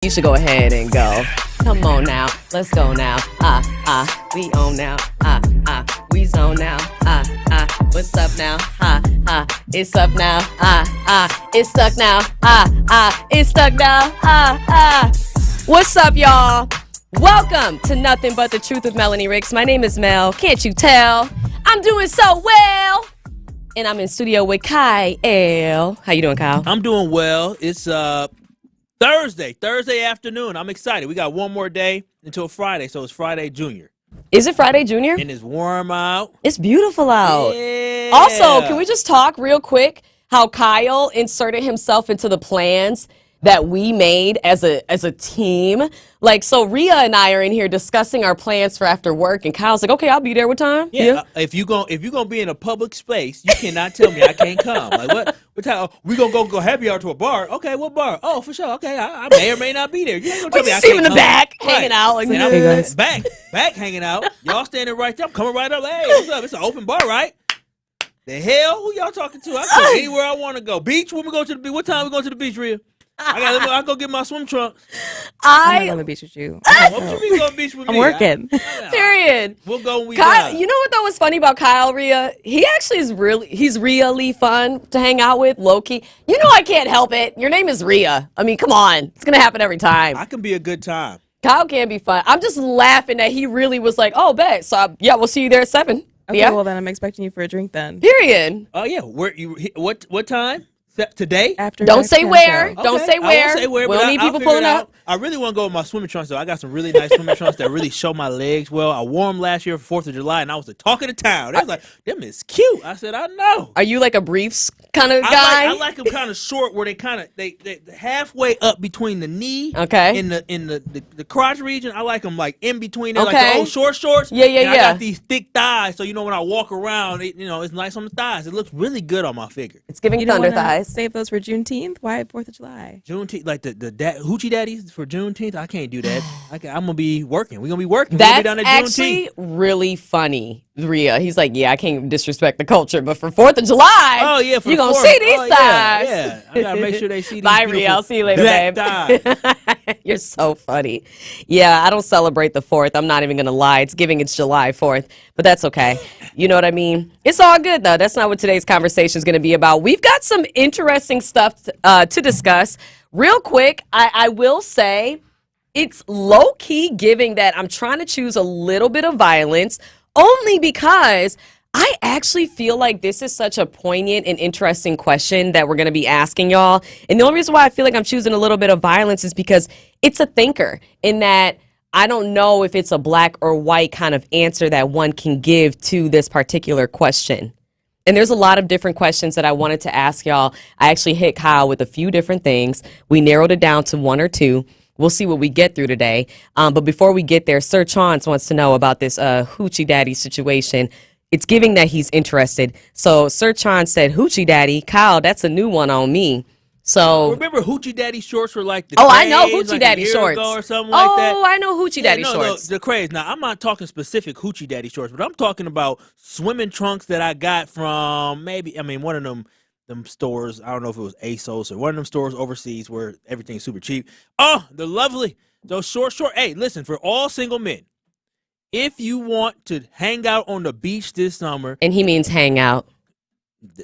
You should go ahead and go. Come on now, let's go now. We on now. We zone now. What's up now? It's up now. It's stuck now. It's stuck now. What's up, y'all? Welcome to Nothing But the Truth with Melanie Ricks. My name is Mel. Can't you tell? I'm doing so well. And I'm in studio with Kyle. How you doing, Kyle? I'm doing well. It's Thursday afternoon. I'm excited. We got one more day until Friday, so it's Friday Junior. Is it Friday Junior? And it's warm out. It's beautiful out. Yeah. Also, can we just talk real quick how Kyle inserted himself into the plans that we made as a team? Like, so Rhea and I are in here discussing our plans for after work, and Kyle's like, okay, I'll be there. What time? Yeah. If you're gonna be in a public space, you cannot tell me I can't come. Like, what time? We gonna go happy hour to a bar? Okay, what bar? Oh, for sure. Okay, I may or may not be there. You ain't gonna tell me I see him can't in the come. back hanging out like And this. I'm back hanging out. Y'all standing right there. I'm coming right up. Hey, what's up? It's an open bar, right? The hell? Who y'all talking to? I go anywhere I want to go. Beach? When we go to the beach? What time we go to the beach, Rhea? I go get my swim trunks. I'm not going to beach with you. What you mean go to the beach with me? I'm working. Period. We'll go when we Kyle, done. you know what though was funny about Kyle, Rhea? He actually he's really fun to hang out with, low-key. You know I can't help it. Your name is Rhea. I mean, come on. It's going to happen every time. I can be a good time. Kyle can be fun. I'm just laughing that he really was like, oh, bet. So, we'll see you there at 7. Okay, yeah. well, then I'm expecting you for a drink then. Period. Oh, yeah. What time? Today? After Don't next say time, where. so. Don't say I where. won't say where. We'll but need I'll people figure pulling it out. up. I really want to go with my swimming trunks, though. I got some really nice swimming trunks that really show my legs well. I wore them last year for 4th of July, and I was the talk of the town. They was like, them is cute. I said, I know. Are you like a briefs kind of guy? I like them kind of short, where they halfway up between the knee, Okay. in the crotch region. I like them like in between there, like Okay. the old short shorts. Yeah. And I got these thick thighs, so when I walk around, it's nice on the thighs. It looks really good on my figure. It's giving You don't thunder wanna thighs. save those for Juneteenth? Why 4th of July? Juneteenth, like the hoochie daddies for Juneteenth. I can't do that. I'm gonna be working. We're gonna be working. We're gonna be That's down at actually Juneteenth. really funny, Rhea. He's like, yeah, I can't disrespect the culture, but for 4th of July, Oh yeah, for you gonna 4th. see these Oh, thighs. Yeah. I gotta make sure they see these. Bye, beautiful Rhea. I'll see you later, black babe. thighs. You're so funny. Yeah, I don't celebrate the 4th. I'm not even going to lie. It's July 4th, but that's okay. You know what I mean? It's all good, though. That's not what today's conversation is going to be about. We've got some interesting stuff to discuss. Real quick, I will say it's low-key giving that I'm trying to choose a little bit of violence only because I actually feel like this is such a poignant and interesting question that we're going to be asking y'all. And the only reason why I feel like I'm choosing a little bit of violence is because it's a thinker in that I don't know if it's a black or white kind of answer that one can give to this particular question. And there's a lot of different questions that I wanted to ask y'all. I actually hit Kyle with a few different things. We narrowed it down to 1 or 2. We'll see what we get through today. But before we get there, Sir Chance wants to know about this hoochie daddy situation. It's giving that he's interested. So Sir Chance said, hoochie daddy. Kyle, that's a new one on me. So Remember Hoochie Daddy shorts were like the I know craze, Hoochie like Daddy a year shorts. ago or something like that. Oh, I know Hoochie Daddy no, shorts. The craze. Now, I'm not talking specific Hoochie Daddy shorts, but I'm talking about swimming trunks that I got from one of them stores. I don't know if it was ASOS or one of them stores overseas where everything's super cheap. Oh, they're lovely. Those short. Hey, listen, for all single men, if you want to hang out on the beach this summer, And he means hang out.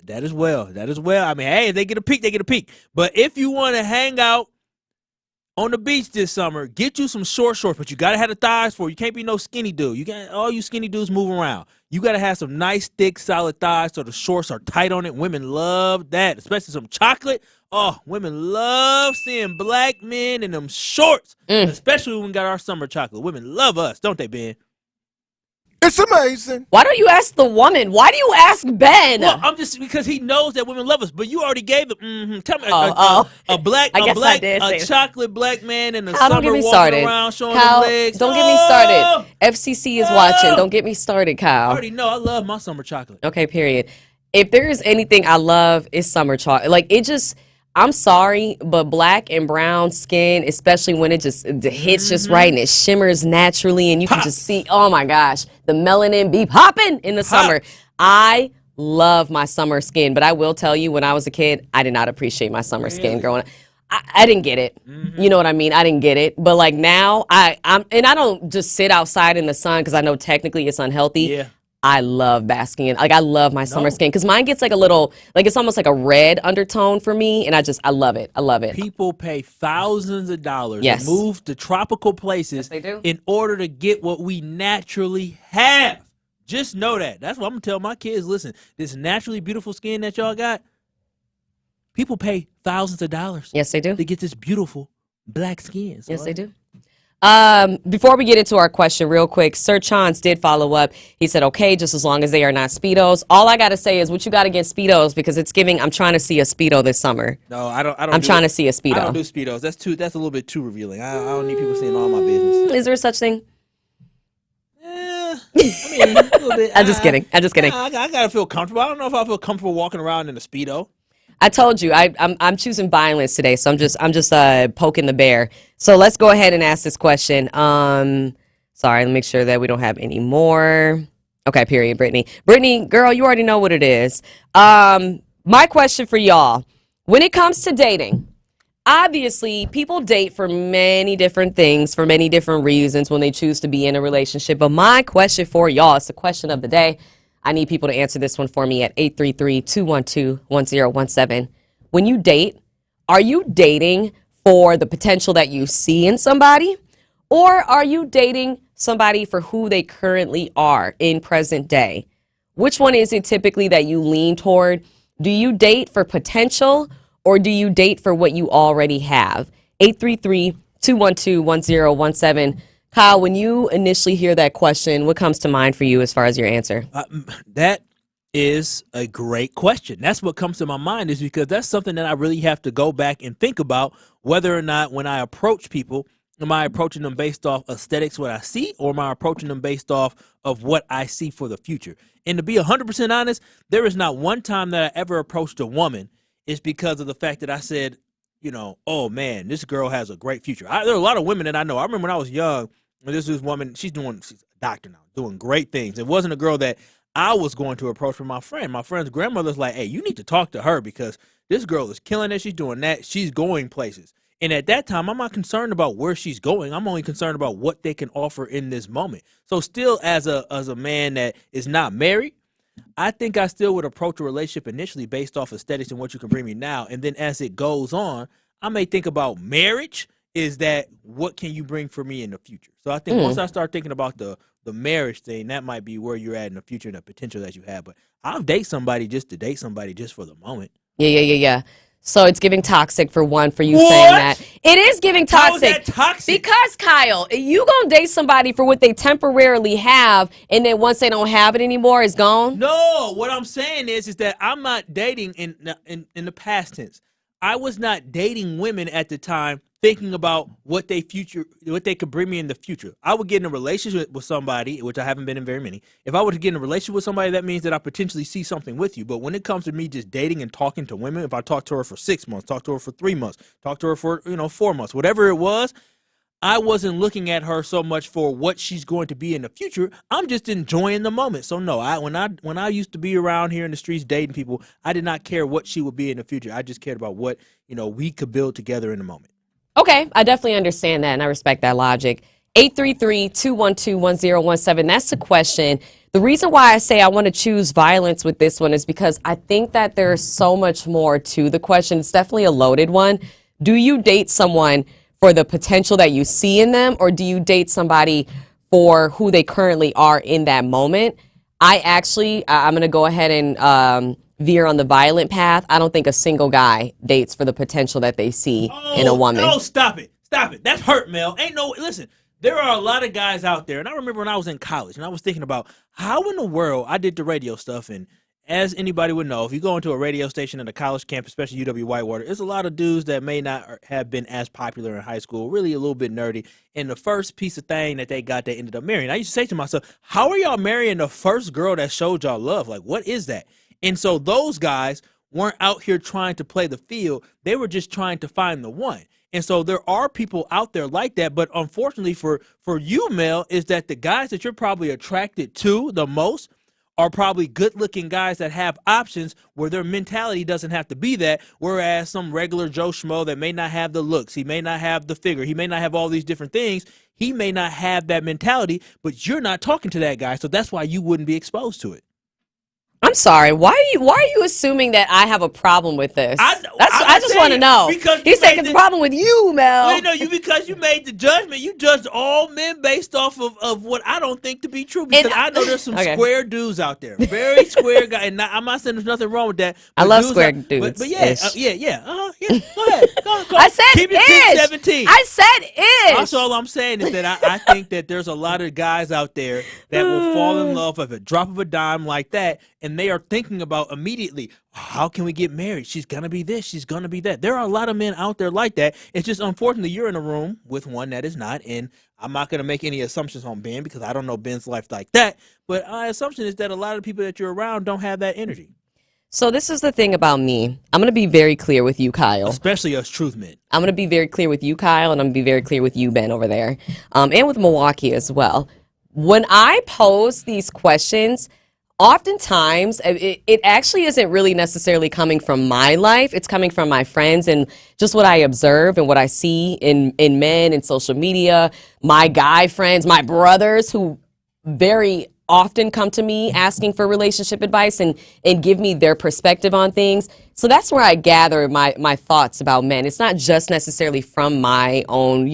that as well. I mean, hey, if they get a peek, they get a peek. But if you want to hang out on the beach this summer, get you some shorts, but you gotta have the thighs for it. You can't be no skinny dude. You can't. All you skinny dudes move around. You gotta have some nice, thick, solid thighs so the shorts are tight on it. Women love that, especially some chocolate. Oh, women love seeing black men in them shorts, especially when we got our summer chocolate. Women love us, don't they, Ben? It's amazing. Why don't you ask the woman? Why do you ask Ben? Well, I'm just because he knows that women love us. But you already gave them. Tell me, a chocolate black man in the Kyle, summer don't get me walking started. around showing Kyle, his legs. don't get me started. FCC is watching. Don't get me started, I Kyle. already know. I love my summer chocolate. Okay, period. If there is anything I love, it's summer chocolate. Like, it just, I'm sorry, but black and brown skin, especially when it hits just right and it shimmers naturally and you can just see, oh my gosh, the melanin be popping in the summer. I love my summer skin, but I will tell you, when I was a kid, I did not appreciate my summer skin growing up. I didn't get it. You know what I mean? I didn't get it. But like now, I'm and I don't just sit outside in the sun because I know technically it's unhealthy. Yeah. I love basking in. Like I love my summer No. skin because mine gets like a little, like it's almost like a red undertone for me, and I love it. I love it. People pay thousands of dollars Yes. to move to tropical places Yes, they do. in order to get what we naturally have. Just know that. That's what I'm gonna tell my kids. Listen, this naturally beautiful skin that y'all got, people pay thousands of dollars Yes, they do. to get this beautiful black skin. So Yes, they do. Before we get into our question real quick, Sir Chance did follow up. He said, okay, just as long as they are not Speedos. All I got to say is what you got against Speedos, because it's giving, I'm trying to see a Speedo this summer. No, I don't. I'm trying to see a I don't Speedo. do speedos. That's a little bit too revealing. I don't need people seeing all my business. Is there such thing? I mean, a little bit. I'm just kidding. I'm just kidding. I gotta feel comfortable. I don't know if I feel comfortable walking around in a speedo. I told you I'm choosing violence today, so I'm just poking the bear. So let's go ahead and ask this question. Sorry, let me make sure that we don't have any more. Okay, period, Brittany. Brittany, girl, you already know what it is. My question for y'all: when it comes to dating, obviously people date for many different things, for many different reasons when they choose to be in a relationship. But my question for y'all, it's the question of the day. I need people to answer this one for me at 833-212-1017. When you date, are you dating for the potential that you see in somebody? Or are you dating somebody for who they currently are in present day? Which one is it typically that you lean toward? Do you date for potential or do you date for what you already have? 833-212-1017. Kyle, when you initially hear that question, what comes to mind for you as far as your answer? That is a great question. That's what comes to my mind, is because that's something that I really have to go back and think about, whether or not when I approach people, am I approaching them based off aesthetics, what I see, or am I approaching them based off of what I see for the future? And to be 100% honest, there is not one time that I ever approached a woman is because of the fact that I said, you know, oh man, this girl has a great future. There are a lot of women that I know. I remember when I was young, this woman, she's a doctor now, doing great things. It wasn't a girl that I was going to approach from my friend. My friend's grandmother's like, hey, you need to talk to her because this girl is killing it. She's doing that. She's going places. And at that time, I'm not concerned about where she's going. I'm only concerned about what they can offer in this moment. So still, as a man that is not married, I think I still would approach a relationship initially based off aesthetics and what you can bring me now. And then as it goes on, I may think about marriage. Is that what can you bring for me in the future? So I think once I start thinking about the marriage thing, that might be where you're at in the future and the potential that you have. But I'll date somebody just to date somebody just for the moment. Yeah. So it's giving toxic for one for you What? saying that. It is giving How is toxic. that toxic? Because, Kyle, you going to date somebody for what they temporarily have, and then once they don't have it anymore, it's gone? No, what I'm saying is that I'm not dating in the past tense. I was not dating women at the time thinking about what they could bring me in the future. I would get in a relationship with somebody, which I haven't been in very many. If I were to get in a relationship with somebody, that means that I potentially see something with you. But when it comes to me just dating and talking to women, if I talk to her for 6 months, talk to her for 3 months, talk to her for 4 months, whatever it was, I wasn't looking at her so much for what she's going to be in the future. I'm just enjoying the moment. So no, when I used to be around here in the streets dating people, I did not care what she would be in the future. I just cared about what we could build together in the moment. Okay, I definitely understand that, and I respect that logic. 833-212-1017. That's the question. The reason why I say I want to choose violence with this one is because I think that there's so much more to the question. It's definitely a loaded one. Do you date someone for the potential that you see in them, or do you date somebody for who they currently are in that moment? I'm going to go ahead and veer on the violent path. I don't think a single guy dates for the potential that they see in a woman. Oh, stop it. That's hurt, Mel. Listen, there are a lot of guys out there, and I remember when I was in college, and I was thinking about how in the world I did the radio stuff, and as anybody would know, if you go into a radio station at a college campus, especially UW-Whitewater, there's a lot of dudes that may not have been as popular in high school, really a little bit nerdy, and the first piece of thing that they got, they ended up marrying. I used to say to myself, how are y'all marrying the first girl that showed y'all love? Like, what is that? And so those guys weren't out here trying to play the field. They were just trying to find the one. And so there are people out there like that. But unfortunately for you, Mel, is that the guys that you're probably attracted to the most are probably good-looking guys that have options where their mentality doesn't have to be that, whereas some regular Joe Schmo that may not have the looks, he may not have the figure, he may not have all these different things, he may not have that mentality, but you're not talking to that guy, so that's why you wouldn't be exposed to it. I'm sorry. Why are you assuming that I have a problem with this? I just want to saying, know. because He's you saying made it's a the- problem with you, Mel. Well, because you made the judgment, you judged all men based off of what I don't think to be true. Because I know there's some Okay. square dudes out there, very square guys, and I'm not saying there's nothing wrong with that. I but love dudes square dudes. But yeah, Ish. yeah. Go ahead. Go. I said keep it ish. 17. I said ish. That's all I'm saying is that I think that there's a lot of guys out there that will fall in love at a drop of a dime like that, and they are thinking about immediately, how can we get married? She's gonna be this, she's gonna be that. There are a lot of men out there like that. It's just unfortunately you're in a room with one that is not, and I'm not gonna make any assumptions on Ben because I don't know Ben's life like that. But my assumption is that a lot of the people that you're around don't have that energy, So this is the thing about me. I'm going to be very clear with you, Kyle. especially us truth men. I'm going to be very clear with you, Kyle, and I'm going to be very clear with you, Ben, over there, and with Milwaukee as well. When I pose these questions, oftentimes it actually isn't really necessarily coming from my life. It's coming from my friends and just what I observe and what I see in men and social media, my guy friends, my brothers who very often come to me asking for relationship advice and give me their perspective on things. So that's where I gather my thoughts about men. It's not just necessarily from my own,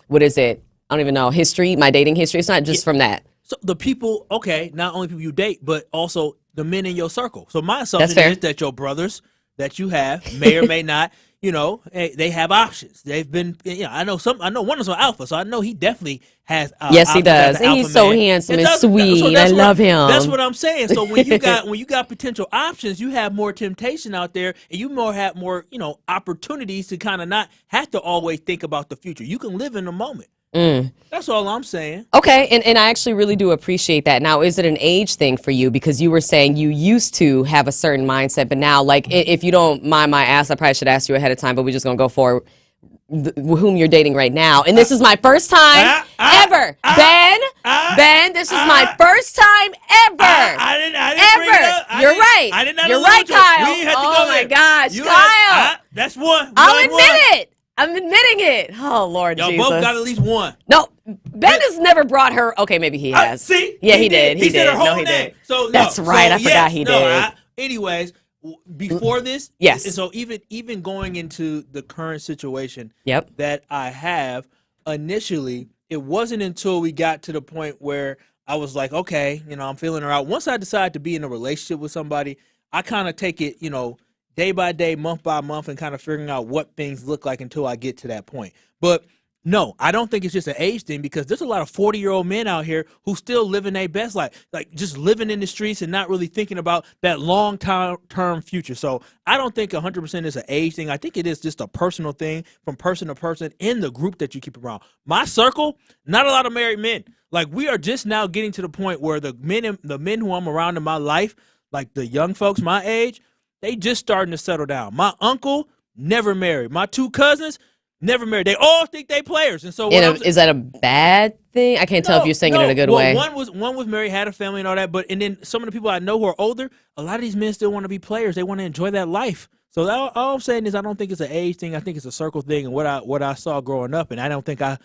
what is it? I don't even know, history, my dating history. It's not just from that. So the people, okay, not only people you date, but also the men in your circle. So my assumption fair. is that your brothers that you have may or may not, they have options. They've been, I know one is an alpha, so I know he definitely has. Yes, he options as does. an And he's alpha so man. handsome and that's- sweet. I that's what love him. That's what I'm saying. So when you got potential options, you have more temptation out there, and you have more opportunities to kind of not have to always think about the future. You can live in the moment. That's all I'm saying. Okay, and I actually really do appreciate that. Now, is it an age thing for you? Because you were saying you used to have a certain mindset, but now, like, if you don't mind my ask, I probably should ask you ahead of time, but we're just going to go for whom you're dating right now. And this is my first time ever. Ben, this is my first time ever. I didn't Ever. bring it up. You're right. I did not You're allude right, to it. Kyle. We didn't have to Oh go my there. gosh, You Kyle. That's one. I'll One, admit one. it. I'm admitting it. Oh, Lord Y'all Jesus. both got at least one. No, Ben has never brought her. Okay, maybe he has. See? Yeah, he did. He said her whole No, he name. did. So, That's right. I forgot he did. Anyways, before this, Yes. So even going into the current situation Yep. that I have, initially, it wasn't until we got to the point where I was like, okay, I'm feeling her out. Once I decide to be in a relationship with somebody, I kind of take it, day by day, month by month, and kind of figuring out what things look like until I get to that point. But no, I don't think it's just an age thing because there's a lot of 40-year-old men out here who still living their best life, like just living in the streets and not really thinking about that long-term future. So I don't think 100% is an age thing. I think it is just a personal thing from person to person in the group that you keep around. My circle, not a lot of married men. Like we are just now getting to the point where the men who I'm around in my life, like the young folks my age, they just starting to settle down. My uncle never married. My two cousins never married. They all think they players. And so Is that a bad thing? I can't tell if you're saying it in a good way. One was married, had a family and all that, and then some of the people I know who are older, a lot of these men still want to be players. They want to enjoy that life. So all I'm saying is I don't think it's an age thing. I think it's a circle thing and what I saw growing up. And I don't think I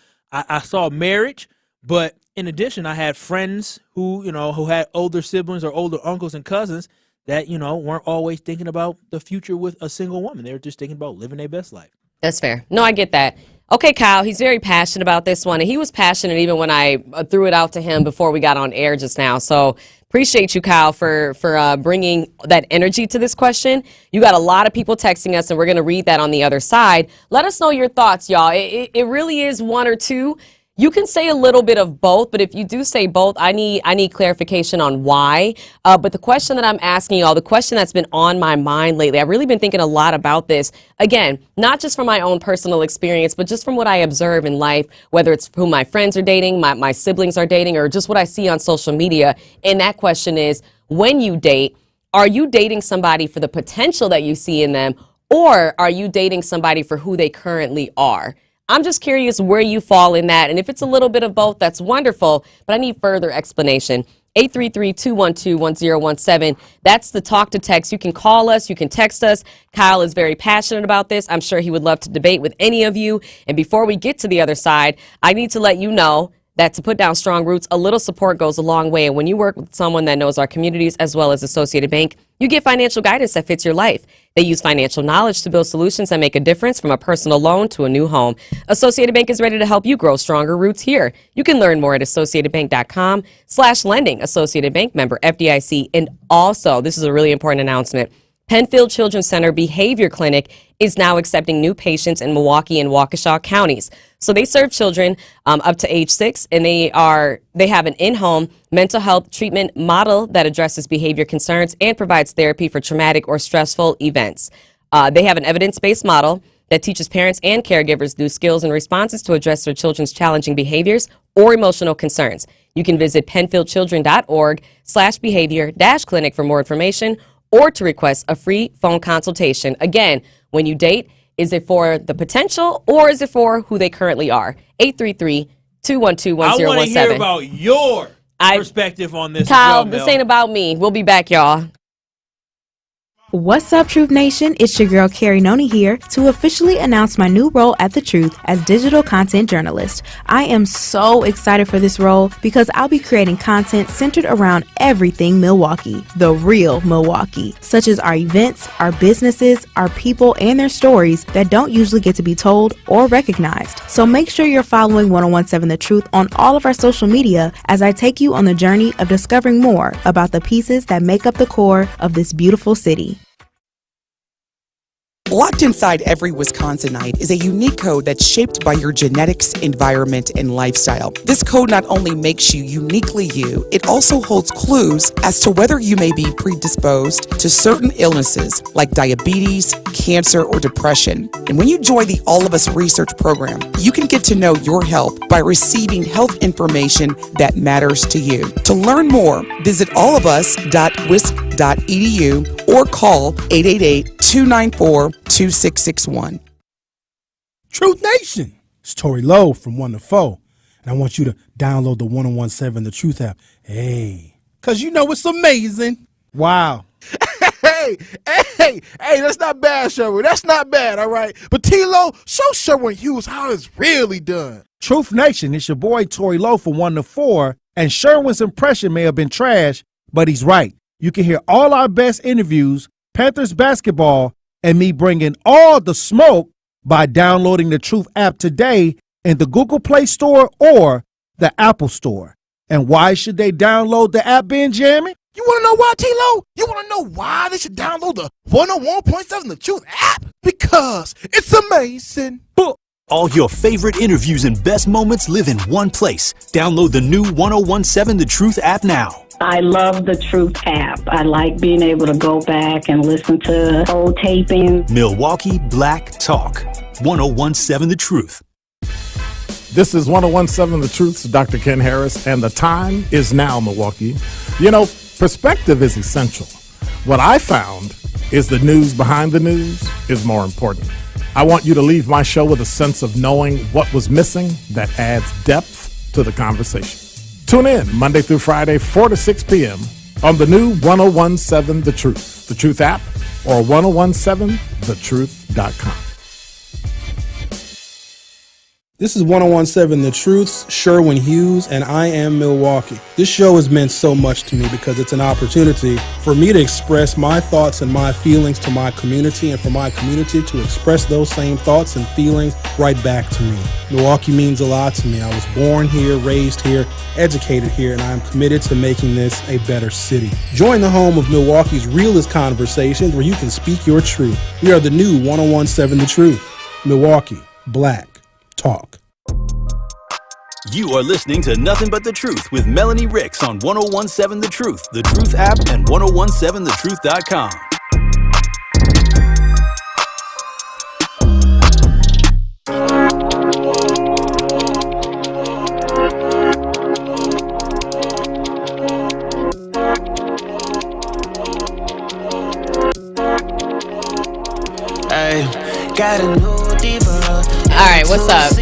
saw marriage, but in addition, I had friends who had older siblings or older uncles and cousins that, weren't always thinking about the future with a single woman. They were just thinking about living their best life. That's fair. No, I get that. Okay, Kyle, he's very passionate about this one, and he was passionate even when I threw it out to him before we got on air just now. So appreciate you, Kyle, for bringing that energy to this question. You got a lot of people texting us, and we're going to read that on the other side. Let us know your thoughts, y'all. It really is one or two. You can say a little bit of both, but if you do say both, I need clarification on why. But the question that I'm asking y'all, the question that's been on my mind lately, I've really been thinking a lot about this. Again, not just from my own personal experience, but just from what I observe in life, whether it's who my friends are dating, my siblings are dating, or just what I see on social media. And that question is, when you date, are you dating somebody for the potential that you see in them, or are you dating somebody for who they currently are? I'm just curious where you fall in that. And if it's a little bit of both, that's wonderful, but I need further explanation. 833-212-1017. That's the talk to text. You can call us. You can text us. Kyle is very passionate about this. I'm sure he would love to debate with any of you. And before we get to the other side, I need to let you know that to put down strong roots, a little support goes a long way. And when you work with someone that knows our communities as well as Associated Bank, you get financial guidance that fits your life. They use financial knowledge to build solutions that make a difference, from a personal loan to a new home. Associated Bank is ready to help you grow stronger roots here. You can learn more at associatedbank.com/lending. Associated Bank, member FDIC. And also, this is a really important announcement, Penfield Children's Center Behavior Clinic is now accepting new patients in Milwaukee and Waukesha counties. So they serve children up to age 6, and they have an in-home mental health treatment model that addresses behavior concerns and provides therapy for traumatic or stressful events. They have an evidence-based model that teaches parents and caregivers new skills and responses to address their children's challenging behaviors or emotional concerns. You can visit penfieldchildren.org/behavior-clinic for more information, or to request a free phone consultation. Again, when you date, is it for the potential or is it for who they currently are? 833-212-1017. I want to hear about your perspective on this. Kyle, as well, this Mel. ain't about me. We'll be back, y'all. What's up, Truth Nation? It's your girl, Carrie Noni here to officially announce my new role at The Truth as digital content journalist. I am so excited for this role because I'll be creating content centered around everything Milwaukee, the real Milwaukee, such as our events, our businesses, our people, and their stories that don't usually get to be told or recognized. So make sure you're following 1017 The Truth on all of our social media as I take you on the journey of discovering more about the pieces that make up the core of this beautiful city. Locked inside every Wisconsinite is a unique code that's shaped by your genetics, environment, and lifestyle. This code not only makes you uniquely you, it also holds clues as to whether you may be predisposed to certain illnesses like diabetes, cancer, or depression. And when you join the All of Us research program, you can get to know your health by receiving health information that matters to you. To learn more, visit allofus.wisc.edu or call 888-294-2661. Truth Nation. It's Tori Lowe from 1 to 4. And I want you to download the 1017 The Truth app. Hey, because you know it's amazing. Wow. Hey, that's not bad, Sherwin. That's not bad, all right? But T-Lo, show Sherwin Hughes how it's really done. Truth Nation, it's your boy Tori Lowe from 1 to 4. And Sherwin's impression may have been trash, but he's right. You can hear all our best interviews, Panthers basketball, and me bringing all the smoke by downloading the Truth app today in the Google Play Store or the Apple Store. And why should they download the app, Benjamin? You want to know why, T-Lo? You want to know why they should download the 101.7 The Truth app? Because it's amazing. All your favorite interviews and best moments live in one place. Download the new 1017 The Truth app now. I love the Truth app. I like being able to go back and listen to old taping. Milwaukee Black Talk. 1017 The Truth. This is 1017 The Truth's Dr. Ken Harris, and the time is now, Milwaukee. You know, perspective is essential. What I found is the news behind the news is more important. I want you to leave my show with a sense of knowing what was missing that adds depth to the conversation. Tune in Monday through Friday, 4 to 6 p.m. on the new 1017 The Truth, the Truth app, or 1017thetruth.com. This is 1017 The Truth's Sherwin Hughes, and I am Milwaukee. This show has meant so much to me because it's an opportunity for me to express my thoughts and my feelings to my community, and for my community to express those same thoughts and feelings right back to me. Milwaukee means a lot to me. I was born here, raised here, educated here, and I'm committed to making this a better city. Join the home of Milwaukee's realest conversations where you can speak your truth. We are the new 1017 The Truth. Milwaukee, Black Talk. You are listening to Nothing But the Truth with Melanie Ricks on 1017 The Truth, the Truth app, and 1017thetruth.com. All right, what's up?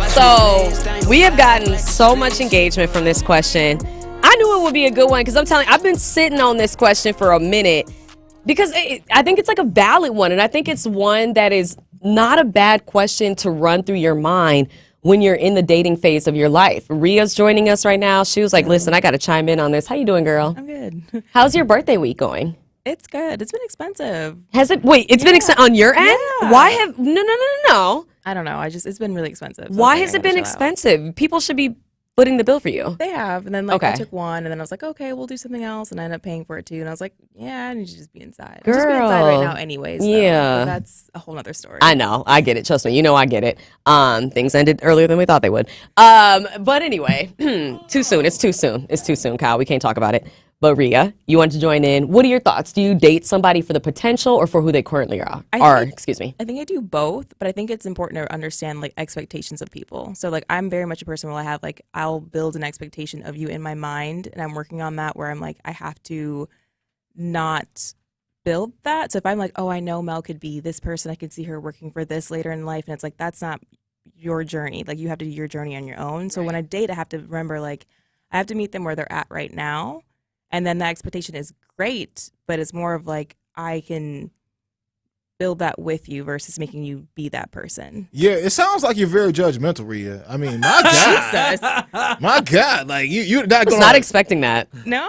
So we have gotten so much engagement from this question. I knew it would be a good one because I'm telling you, I've been sitting on this question for a minute because I think it's like a valid one. And I think it's one that is not a bad question to run through your mind when you're in the dating phase of your life. Ria's joining us right now. She was like, listen, I got to chime in on this. How you doing, girl? I'm good. How's your birthday week going? It's good. It's been expensive. Has it? Wait, it's been expensive on your end? Yeah. Why have, no. I don't know. It's been really expensive. So Why I has gotta it been chill out. expensive? People should be footing the bill for you. They have. And then like I Okay. took one and then I was like, okay, we'll do something else. And I ended up paying for it too. And I was like, yeah, I need to just be inside. I'm just be inside right Girl. now anyways. Yeah. But that's a whole nother story. I know. I get it. Trust me. You know I get it. Things ended earlier than we thought they would. But anyway, too soon. It's too soon. It's too soon, Kyle. We can't talk about it. But Ria, you want to join in. What are your thoughts? Do you date somebody for the potential or for who they currently are? Excuse me. I think I do both, but I think it's important to understand like expectations of people. So like I'm very much a person where I have like I'll build an expectation of you in my mind, and I'm working on that where I'm like I have to not build that. So if I'm like, oh, I know Mel could be this person, I could see her working for this later in life, and it's like that's not your journey. Like you have to do your journey on your own. So when I date, I have to remember like I have to meet them where they're at right now. And then the expectation is great, but it's more of like I can build that with you versus making you be that person. Yeah, it sounds like you're very judgmental, Rhea. I mean, my God. My God. Like, you're not I was going not expecting that. No?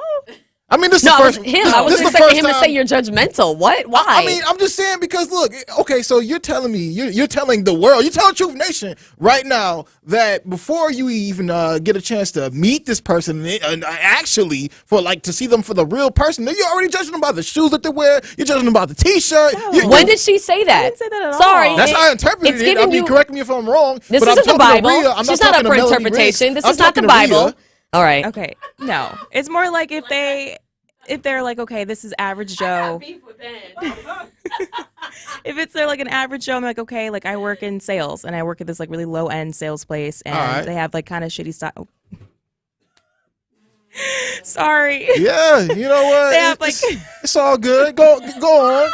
I mean, this is No, the I was first him. this- I this wasn't is the expecting first him to time- say you're judgmental. What? Why? I mean, I'm just saying because look, okay, so you're telling me, you're telling the world, you're telling Truth Nation right now that before you even get a chance to meet this person and actually for like to see them for the real person, then you're already judging them by the shoes that they wear. You're judging them by the T-shirt. When did she say that? I didn't say that at all. Sorry. That's how I interpreted it's it. I giving mean, you- correct me if I'm wrong. This but I'm isn't the talking to Bible. Rhea. I'm She's not not up talking for to Melanie interpretation. Riggs. This I'm is not the talking to Rhea. Bible. All right. Okay. No. It's more like if they're like, okay, this is average Joe. If it's they're like an average Joe, I'm like, okay, like I work in sales and I work at this like really low end sales place and All right. they have like kind of shitty style. Sorry. Yeah, you know what? They have, like- it's all good. Go on.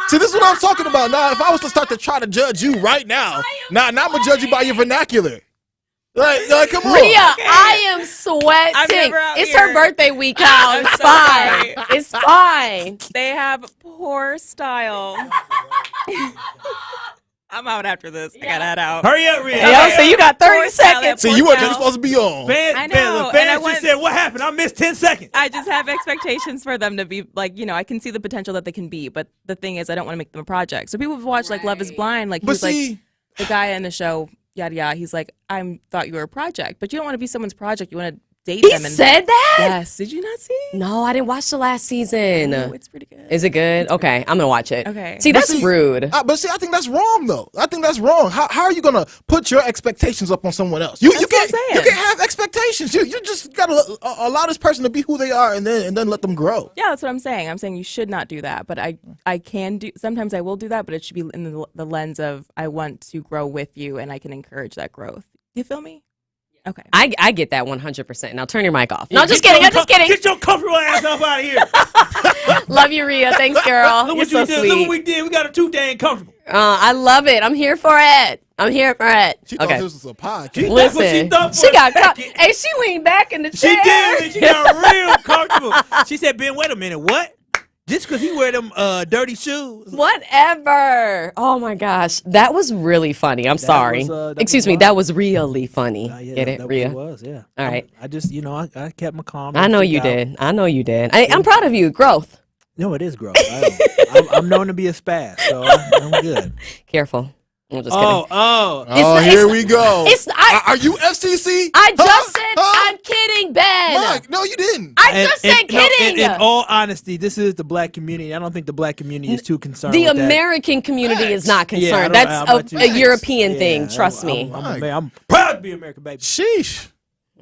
See, this is what I'm talking about. Now, if I was to start to try to judge you right now, now I'm gonna judge you by your vernacular. Like come on. Ria, I am sweating. I'm never out It's here. her birthday week, Kyle. I'm It's so fine. sorry. It's fine. They have poor style. I'm out after this. I gotta head out. Hurry up, Rhea. Yo, so you got 30 Poor style, seconds. that See, you poor weren't style. supposed to be on. I know, and Fans I just want- said, what happened? I missed 10 seconds. I just have expectations for them to be like, you know, I can see the potential that they can be, but the thing is, I don't want to make them a project. So people have watched like Love Is Blind, like he But was see, like the guy in the show, yada yada. He's like, I thought you were a project, but you don't want to be someone's project. You want to date He them. And said that? yes. Did you not see? No, I didn't watch the last season. No, it's pretty good. Is it good? Okay, I'm gonna watch it. Okay. See, But that's see, rude. but see, I think that's wrong, though. I think that's wrong. How are you gonna put your expectations up on someone else? You That's can't what I'm you saying. can't have expectations. You just gotta allow this person to be who they are, and then let them grow. Yeah, that's what I'm saying. I'm saying you should not do that, but I can do. Sometimes I will do that, but it should be in the lens of I want to grow with you, and I can encourage that growth. You feel me? Okay. I get that 100%. Now turn your mic off. No, Yeah, just get kidding. your I'm just kidding. Get your comfortable ass up out of here. Love you, Ria. Thanks, girl. Look You're what so you did. sweet. Look what we did. We got her too dang comfortable. I love it. I'm here for it. I'm here for it. She thought Okay. this was a podcast. That's what she Listen, thought she for a got second. hey, she leaned back in the She chair. did. She got real comfortable. She said, Ben, wait a minute. What? Just because he wear them dirty shoes. Whatever. Oh my gosh, that was really funny. I'm sorry. was, that Excuse was me. wild. That was really funny. Yeah, Get it, that Ria? was, yeah. All right. I just, I kept my calm. I know you did. I know you did. I'm proud of you. Growth. No, it is growth. I'm known to be a spaz, so I'm good. Careful. I'm just kidding. Oh. Here we go. Are you FCC? I just said I'm kidding, Ben. Mike, no, you didn't. I just said kidding. In all honesty, this is the black community. I don't think the black community is too concerned The with that. American community is not Yeah, concerned. I'm That's not too- a European thing. Yeah, Trust me. I'm proud to be American, baby. Sheesh.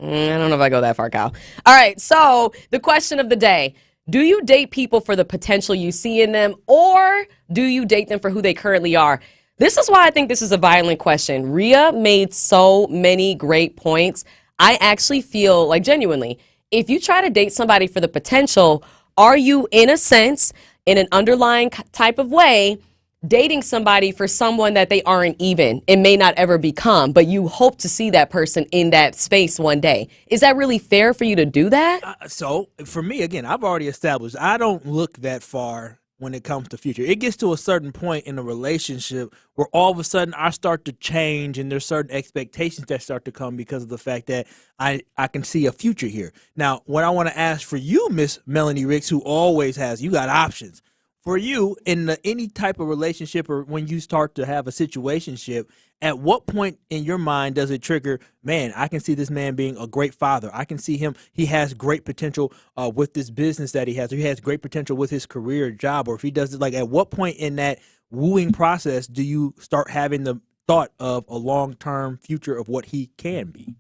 I don't know if I go that far, Kyle. All right. So the question of the day: do you date people for the potential you see in them, or do you date them for who they currently are? This is why I think this is a violent question. Ria made so many great points. I actually feel like genuinely, if you try to date somebody for the potential, are you in a sense, in an underlying type of way, dating somebody for someone that they aren't even and may not ever become, but you hope to see that person in that space one day. Is that really fair for you to do that? So for me, again, I've already established I don't look that far when it comes to future. It gets to a certain point in a relationship where all of a sudden I start to change and there's certain expectations that start to come because of the fact that I can see a future here. Now, what I want to ask for you, Miss Melanie Ricks, who always has, you got options. For you, in any type of relationship or when you start to have a situationship, at what point in your mind does it trigger, man, I can see this man being a great father. I can see him, he has great potential with this business that he has. Or he has great potential with his career, job, or if he does it, like at what point in that wooing process do you start having the thought of a long-term future of what he can be?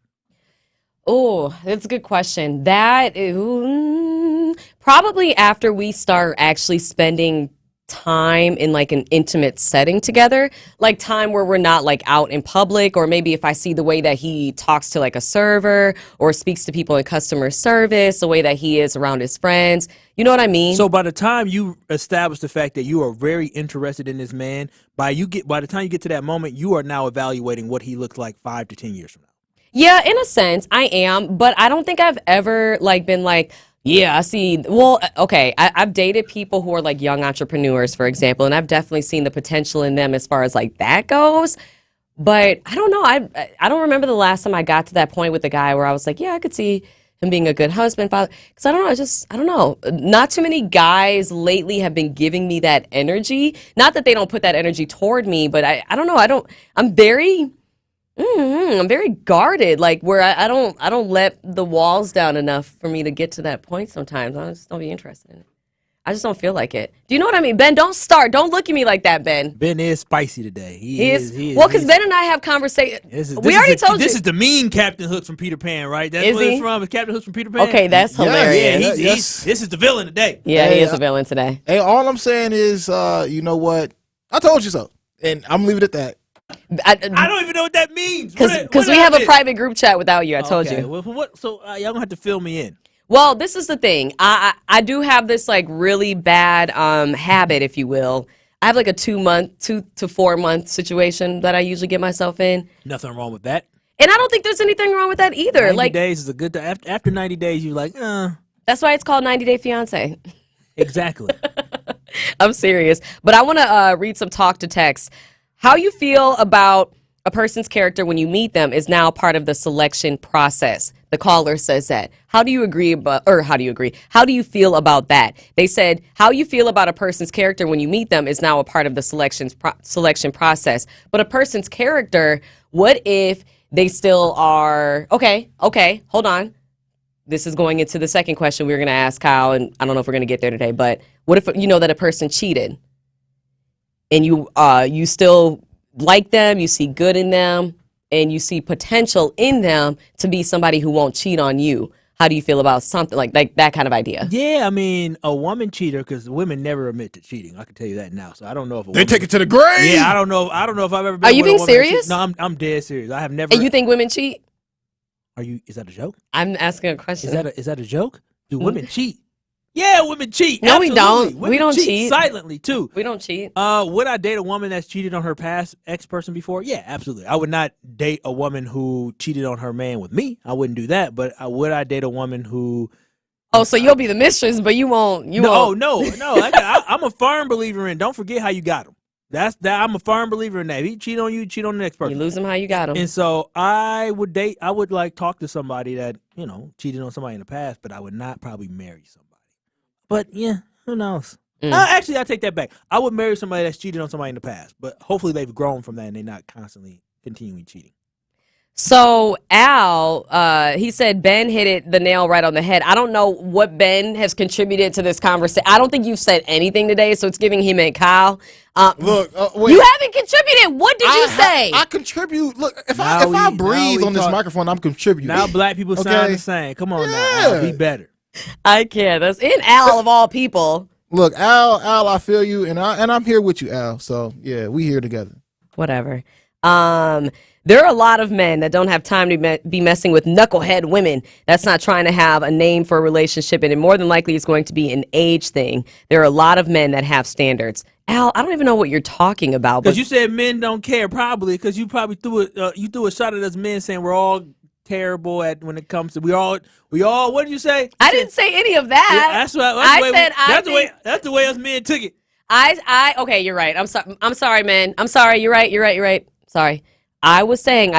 Oh, that's a good question. That probably after we start actually spending time in like an intimate setting together, like time where we're not like out in public, or maybe if I see the way that he talks to like a server or speaks to people in customer service, the way that he is around his friends. You know what I mean? So by the time you establish the fact that you are very interested in this man, by the time you get to that moment, you are now evaluating what he looks like 5 to 10 years from now. Yeah, in a sense, I am, but I don't think I've ever like been like, yeah, I see. Well, okay, I've dated people who are like young entrepreneurs, for example, and I've definitely seen the potential in them as far as like that goes. But I don't know. I don't remember the last time I got to that point with a guy where I was like, yeah, I could see him being a good husband, father. Because I don't know. I don't know. Not too many guys lately have been giving me that energy. Not that they don't put that energy toward me, but I don't know. I'm very guarded, like where I don't let the walls down enough for me to get to that point sometimes. I just don't be interested in it. I just don't feel like it. Do you know what I mean? Ben, don't start. Don't look at me like that, Ben. Ben is spicy today. He is. Well, because Ben and I have conversations. We already told you. This is the mean Captain Hook from Peter Pan, right? That's what it's from. It's Captain Hook from Peter Pan. Okay, that's hilarious. Yeah, this is the villain today. Yeah, he is a villain today. Hey, all I'm saying is, you know what? I told you so. And I'm leaving it at that. I don't even know what that means. Because we have a private group chat without you. I told you. Well, what? So y'all gonna have to fill me in. Well, this is the thing. I do have this like really bad habit, if you will. I have like a 2 to 4 month situation that I usually get myself in. Nothing wrong with that. And I don't think there's anything wrong with that either. 90 days is a good. After 90 days, you're like, That's why it's called 90 Day Fiance. Exactly. I'm serious. But I want to read some talk to text. How you feel about a person's character when you meet them is now part of the selection process. The caller says that. How do you feel about that? They said, how you feel about a person's character when you meet them is now a part of the selection process. But a person's character, what if they still are, okay, hold on. This is going into the second question we were going to ask Kyle, and I don't know if we're going to get there today, but what if you know that a person cheated? And you still like them, you see good in them, and you see potential in them to be somebody who won't cheat on you. How do you feel about something like that kind of idea? Yeah, I mean, a woman cheater, because women never admit to cheating. I can tell you that now. So I don't know if they take it to the grave. Yeah, I don't know if I've ever been. Are you being serious? No, I'm dead serious. I have never. And you think women cheat? Is that a joke? I'm asking a question. Is that a joke? Do women cheat? Yeah, women cheat. No, absolutely. we don't. Women we don't cheat silently too. We don't cheat. Would I date a woman that's cheated on her past ex-person before? Yeah, absolutely. I would not date a woman who cheated on her man with me. I wouldn't do that. But would I date a woman who? Oh, so you'll be the mistress, but you won't. No. I'm a firm believer in. Don't forget how you got him. I'm a firm believer in that. If he cheat on you, cheat on the next person. You lose him how you got him. And so I would like talk to somebody that cheated on somebody in the past, but I would not probably marry somebody. But yeah, who knows? Actually, I take that back. I would marry somebody that's cheated on somebody in the past, but hopefully they've grown from that and they're not constantly continuing cheating. So Al, he said Ben hit the nail right on the head. I don't know what Ben has contributed to this conversation. I don't think you've said anything today, so it's giving him and Kyle. Look, wait. You haven't contributed. What did you say? I contribute. Look, if I breathe on this microphone, I'm contributing. Now black people sound the same. Come on now, Al, be better. I can't. That's in Al of all people. Look, Al, I feel you, and I'm here with you, Al. So yeah, we here together. Whatever. There are a lot of men that don't have time to be messing with knucklehead women. That's not trying to have a name for a relationship, and it more than likely is going to be an age thing. There are a lot of men that have standards. Al, I don't even know what you're talking about. But Because you said men don't care, probably because you probably threw a shot at us men saying we're all terrible at when it comes to we all. What did you say? I didn't say any of that. Yeah, that's the way us men took it. Okay, you're right. I'm sorry, man. I'm sorry. You're right. Sorry. I was saying,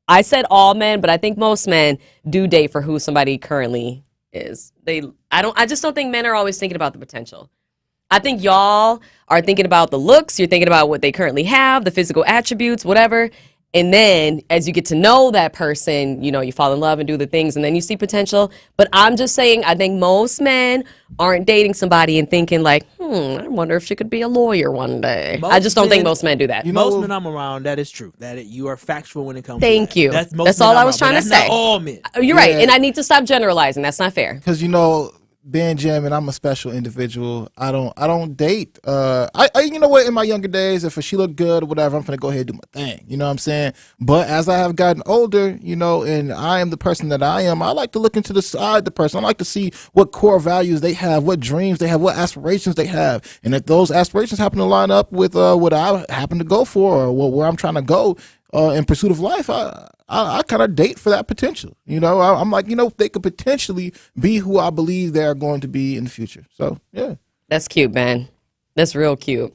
I said all men, but I think most men do date for who somebody currently is. I just don't think men are always thinking about the potential. I think y'all are thinking about the looks, you're thinking about what they currently have, the physical attributes, whatever. And then as you get to know that person, you fall in love and do the things, and then you see potential. But I'm just saying, I think most men aren't dating somebody and thinking like, I wonder if she could be a lawyer one day. I just don't think most men do that. Most men I'm around, that is true. You are factual when it comes to Thank that. you. That's all I was trying to say. Not all men. You're right. And I need to stop generalizing. That's not fair. Because being Jim, and I'm a special individual. I don't date. You know what? In my younger days, if she looked good or whatever, I'm gonna go ahead and do my thing. You know what I'm saying? But as I have gotten older, and I am the person that I am, I like to look into the side of the person. I like to see what core values they have, what dreams they have, what aspirations they have, and if those aspirations happen to line up with what I happen to go for or where I'm trying to go in pursuit of life, I kind of date for that potential. I'm like, they could potentially be who I believe they are going to be in the future. So, yeah. That's cute, man. That's real cute.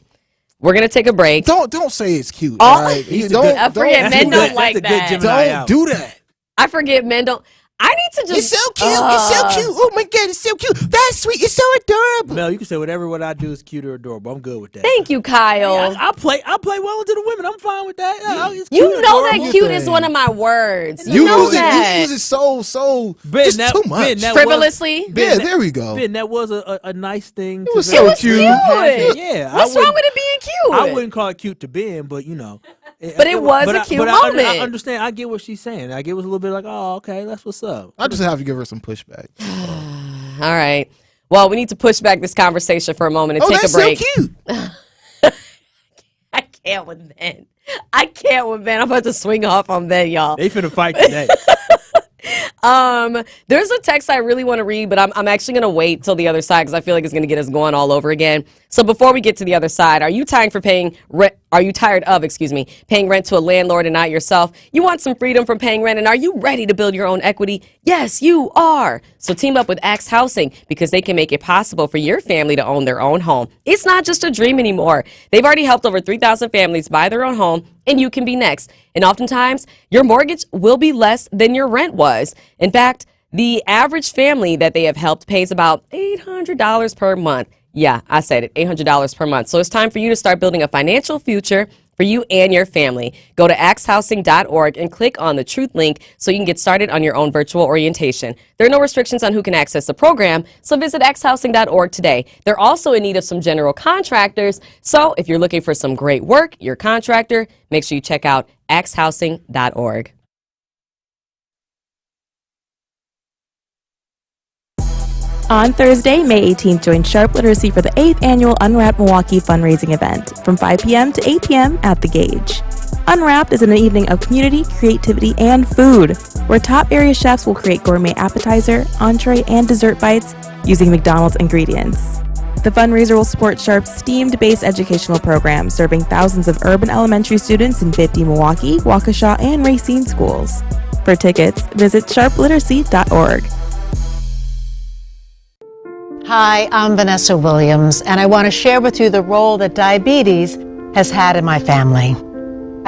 We're going to take a break. Don't say it's cute. Oh, all right? I forget men don't like that. Don't do that. I forget men don't. I need to just. It's so cute. It's so cute. Oh my God, it's so cute. That's sweet. It's so adorable. Mel, you can say what I do is cute or adorable. I'm good with that. Thank you, Kyle. I play well into the women. I'm fine with that. It's cute, you know adorable. that cute is one of my words. You know that. You use it so Ben, just too much. Frivolously. There we go. Ben, that was a nice thing. It was so cute. Yeah. What's wrong with it being cute? I wouldn't call it cute to Ben, but But it was a cute moment. I understand. I get what she's saying. I get it was a little bit like, oh, okay, that's what's up. I just have to give her some pushback. All right. Well, we need to push back this conversation for a moment and take a break. So cute. I can't with Ben. I'm about to swing off on Ben, y'all. They finna fight today. There's a text I really want to read, but I'm actually going to wait till the other side because I feel like it's going to get us going all over again. So before we get to the other side, are you tired of paying rent to a landlord and not yourself? You want some freedom from paying rent, and are you ready to build your own equity? Yes, you are. So team up with Axe Housing because they can make it possible for your family to own their own home. It's not just a dream anymore. They've already helped over 3,000 families buy their own home, and you can be next. And oftentimes, your mortgage will be less than your rent was. In fact, the average family that they have helped pays about $800 per month. Yeah, I said it, $800 per month. So it's time for you to start building a financial future for you and your family. Go to axehousing.org and click on the Truth link so you can get started on your own virtual orientation. There are no restrictions on who can access the program, so visit axehousing.org today. They're also in need of some general contractors, so if you're looking for some great work, your contractor, make sure you check out axehousing.org. On Thursday, May 18th, join Sharp Literacy for the 8th annual Unwrapped Milwaukee fundraising event from 5 p.m. to 8 p.m. at The Gauge. Unwrapped is an evening of community, creativity, and food, where top area chefs will create gourmet appetizer, entree, and dessert bites using McDonald's ingredients. The fundraiser will support Sharp's STEAM-based educational program, serving thousands of urban elementary students in 50 Milwaukee, Waukesha, and Racine schools. For tickets, visit sharpliteracy.org. Hi, I'm Vanessa Williams, and I want to share with you the role that diabetes has had in my family.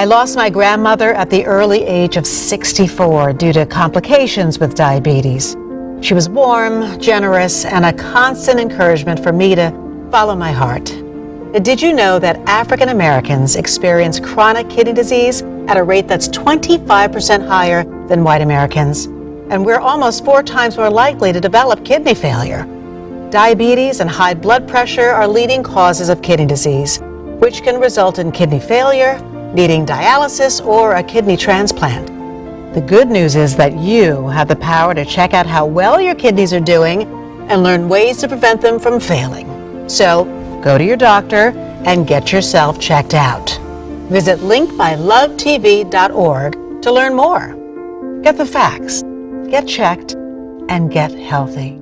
I lost my grandmother at the early age of 64 due to complications with diabetes. She was warm, generous, and a constant encouragement for me to follow my heart. Did you know that African Americans experience chronic kidney disease at a rate that's 25% higher than white Americans? And we're almost 4 times more likely to develop kidney failure. Diabetes and high blood pressure are leading causes of kidney disease, which can result in kidney failure, needing dialysis, or a kidney transplant. The good news is that you have the power to check out how well your kidneys are doing and learn ways to prevent them from failing. So go to your doctor and get yourself checked out. Visit linkbylovetv.org to learn more. Get the facts, get checked, and get healthy.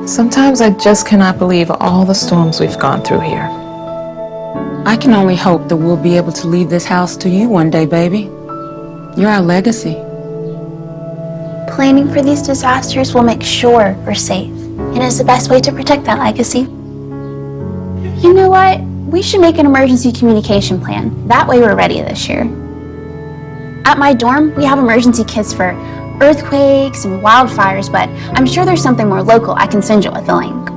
Sometimes I just cannot believe all the storms we've gone through here. I can only hope that we'll be able to leave this house to you one day, baby. You're our legacy. Planning for these disasters will make sure we're safe, and is the best way to protect that legacy. You know what? We should make an emergency communication plan. That way we're ready this year. At my dorm, we have emergency kits for earthquakes and wildfires, but I'm sure there's something more local I can send you with a link.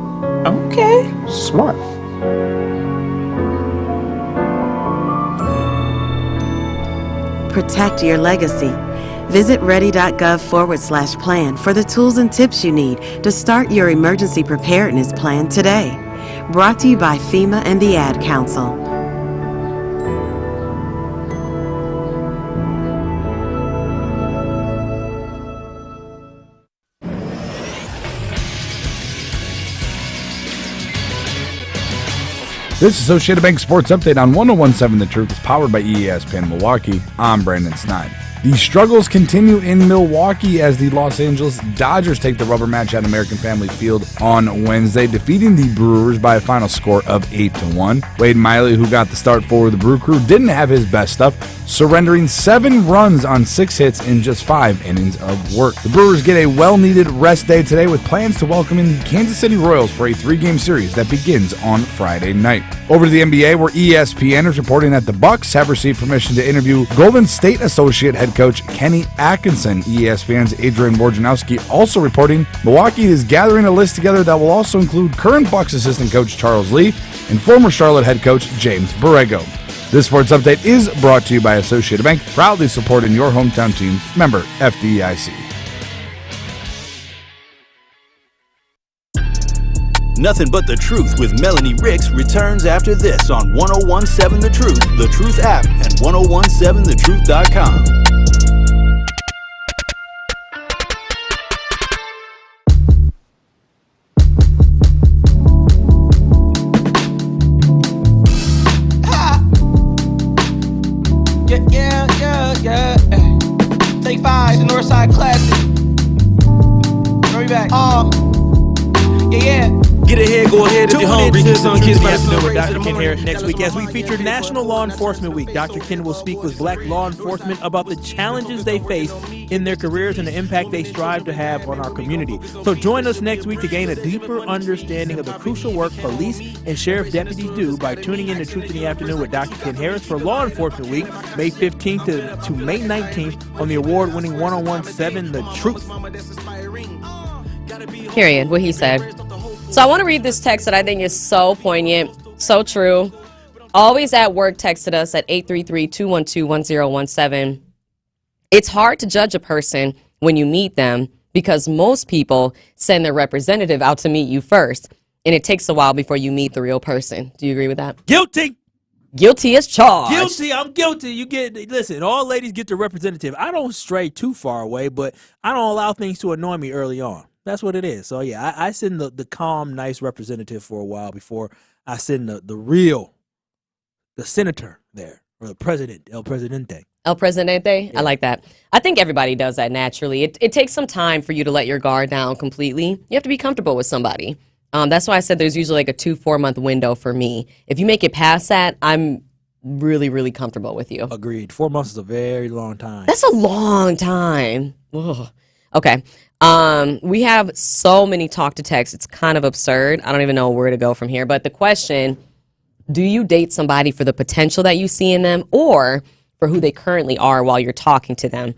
Okay. Smart. Protect your legacy. Visit ready.gov/plan for the tools and tips you need to start your emergency preparedness plan today. Brought to you by FEMA and the Ad Council. This Associated Bank Sports Update on 101.7 The Truth is powered by ESPN Milwaukee. I'm Brandon Snide. The struggles continue in Milwaukee as the Los Angeles Dodgers take the rubber match at American Family Field on Wednesday, defeating the Brewers by a final score of 8-1. Wade Miley, who got the start for the Brew Crew, didn't have his best stuff, surrendering 7 runs on 6 hits in just 5 innings of work. The Brewers get a well-needed rest day today with plans to welcome in the Kansas City Royals for a 3-game series that begins on Friday night. Over to the NBA, where ESPN is reporting that the Bucks have received permission to interview Golden State associate head coach Kenny Atkinson. ESPN's Adrian Wojnarowski also reporting Milwaukee is gathering a list together that will also include current Bucks assistant coach Charles Lee and former Charlotte head coach James Borrego. This sports update is brought to you by Associated Bank, proudly supporting your hometown teams. Member FDIC. Nothing But the Truth with Melanie Ricks returns after this on 101.7 The Truth, The Truth app, and 1017thetruth.com. Yeah. Take 5, the Northside Classic. Bring me back. Yeah. Get ahead, go ahead if you're hungry. Get some kids by with Dr. Ken here next week as we feature National Law Enforcement Week. Dr. Ken will speak with black law enforcement about the challenges they face in their careers and the impact they strive to have on our community. So join us next week to gain a deeper understanding of the crucial work police and sheriff deputies do by tuning in to Truth in the Afternoon with Dr. Ken Harris for Law Enforcement Week, May 15th to May 19th on the award-winning 101.7 The Truth. Period, what he said. So I want to read this text that I think is so poignant, so true. Always at Work texted us at 833-212-1017. It's hard to judge a person when you meet them because most people send their representative out to meet you first, and it takes a while before you meet the real person. Do you agree with that? Guilty. Guilty as charged. Guilty. I'm guilty. Listen, all ladies get the representative. I don't stray too far away, but I don't allow things to annoy me early on. That's what it is. So, yeah, I send the calm, nice representative for a while before I send the senator there, or the president, El Presidente. El Presidente? Yeah. I like that. I think everybody does that naturally. It takes some time for you to let your guard down completely. You have to be comfortable with somebody. That's why I said there's usually like a 2-4 month window for me. If you make it past that, I'm really, really comfortable with you. Agreed. 4 months is a very long time. That's a long time. Ugh. Okay. We have so many talk to text. It's kind of absurd. I don't even know where to go from here. But the question, do you date somebody for the potential that you see in them or for who they currently are while you're talking to them?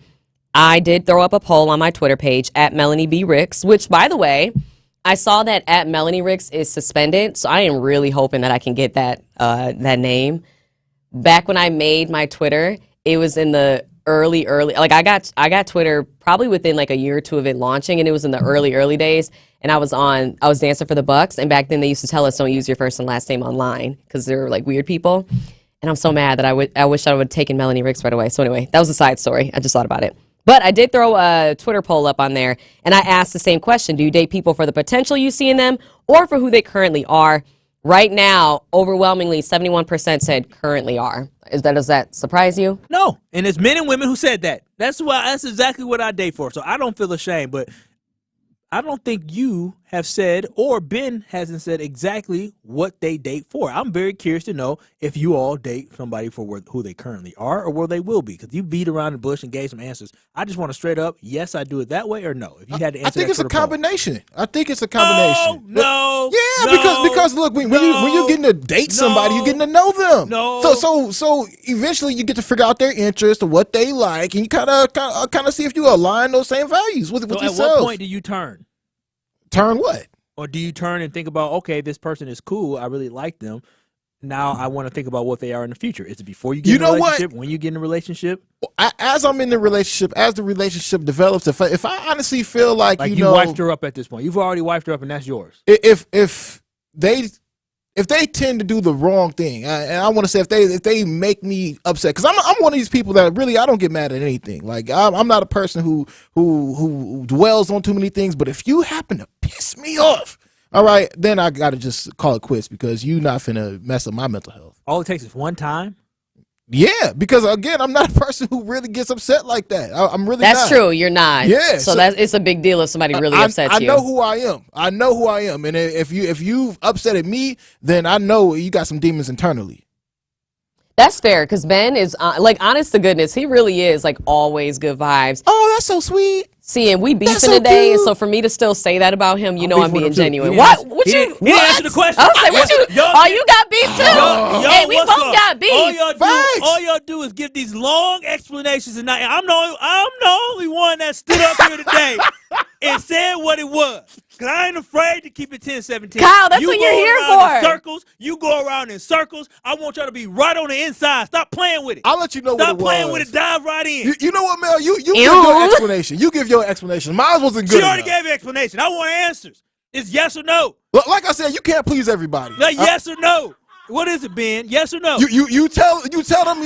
I did throw up a poll on my Twitter page at Melanie B. Ricks, which, by the way, I saw that at Melanie Ricks is suspended. So I am really hoping that I can get that name. Back when I made my Twitter, it was in the early, like I got Twitter probably within like a year or two of it launching, and it was in the early days. And I was dancing for the Bucks, and back then they used to tell us don't use your first and last name online because they're like weird people. And I'm so mad that I wish I would have taken Melanie Ricks right away. So anyway, that was a side story. I just thought about it. But I did throw a Twitter poll up on there, and I asked the same question: do you date people for the potential you see in them, or for who they currently are? Right now, overwhelmingly, 71% said currently are. Does that surprise you? No, and it's men and women who said that. That's exactly what I date for. So I don't feel ashamed, but I don't think you have said, or Ben hasn't said exactly what they date for. I'm very curious to know if you all date somebody for who they currently are or where they will be, because you beat around the bush and gave some answers. I just want to straight up, yes, I do it that way, or no. If you had to answer, I think that it's a Twitter poll. combination. I think it's a combination. No, because look, when you're getting to date somebody, you're getting to know them. No. So eventually you get to figure out their interests or what they like, and you kind of see if you align those same values with So at yourself. what point do you turn? Turn what? Or do you turn and think about, okay, this person is cool, I really like them. Now I want to think about what they are in the future. Is it before you get in a relationship? When you get in a relationship? As I'm in the relationship, as the relationship develops, if I honestly feel like Like you you know, wifed her up at this point. You've already wifed her up and that's yours. if they tend to do the wrong thing, and I want to say if they make me upset, because I'm one of these people that really I don't get mad at anything. Like I'm not a person who dwells on too many things. But if you happen to piss me off, all right, then I gotta just call it quits, because you not finna mess up my mental health. All it takes is one time. Yeah, because again, I'm not a person who really gets upset like that. I'm really That's not. true. You're not. Yeah, So it's a big deal if somebody really upsets I you. know who I am. I know who I am. And if you've upsetted me, then I know you got some demons internally. That's fair, because Ben is like, honest to goodness, he really is like always good vibes. Oh, that's so sweet. See, and we beefing so today, cute. and so for me to still say that about him, you know, I'm beefing with being him, too. genuine. He What? didn't What answer- you? he didn't What? answer the question. I was like, what you? Y'all- Oh, you got beef too. Y'all, Hey, we what's both up? got beef. All y'all do is give these long explanations, and I'm the only one that stood up here today and said what it was. Cause I ain't afraid to keep it 10-17. Kyle, that's what you're here in for. circles. You go around in circles. I want y'all to be right on the inside. Stop playing with it. I'll let you know Stop what it playing was. with it. Dive right in. You know what, Mel? You give your explanation. You give your explanation. Mine wasn't good She already enough. gave an explanation. I want answers. It's yes or no. Look, like I said, you can't please everybody. Like yes or no. What is it, Ben? Yes or no? You tell them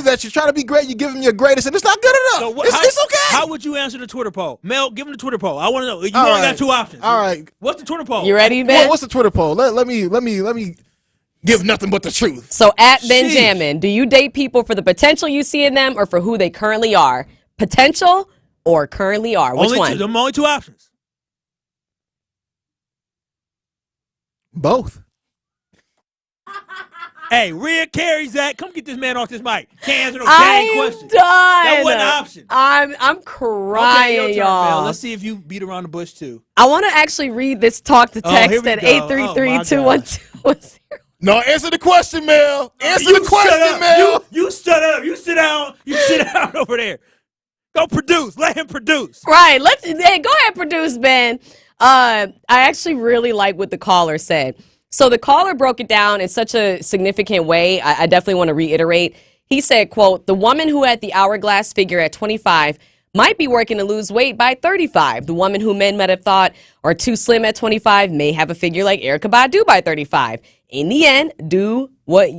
that you're trying to be great. You give them your greatest, and it's not good enough. So It's okay. How would you answer the Twitter poll? Mel, give him the Twitter poll. I want to know. You All only right. got two options. All right. What's the Twitter poll? You ready, Ben? What's the Twitter poll? Let me give nothing but the truth. So at Sheesh. Benjamin, do you date people for the potential you see in them or for who they currently are? Potential or currently are? Which one? Only two options. Both. Hey, Rhea carries that. Come get this man off this mic. Can't answer no dang I'm questions. done. That wasn't an option. I'm crying, Okay, your turn, y'all. Mel. Let's see if you beat around the bush too. I want to actually read this talk to Oh, here text we at go. 833-212. No, answer the question, Mel. Answer You the question, shut up. Mel. You shut up. You sit down. You sit down over there. Go produce. Let him produce. Right. Hey, go ahead, produce, Ben. I actually really like what the caller said. So the caller broke it down in such a significant way. I definitely want to reiterate. He said, quote, the woman who had the hourglass figure at 25 might be working to lose weight by 35. The woman who men might have thought are too slim at 25 may have a figure like Erykah Badu by 35. In the end, do what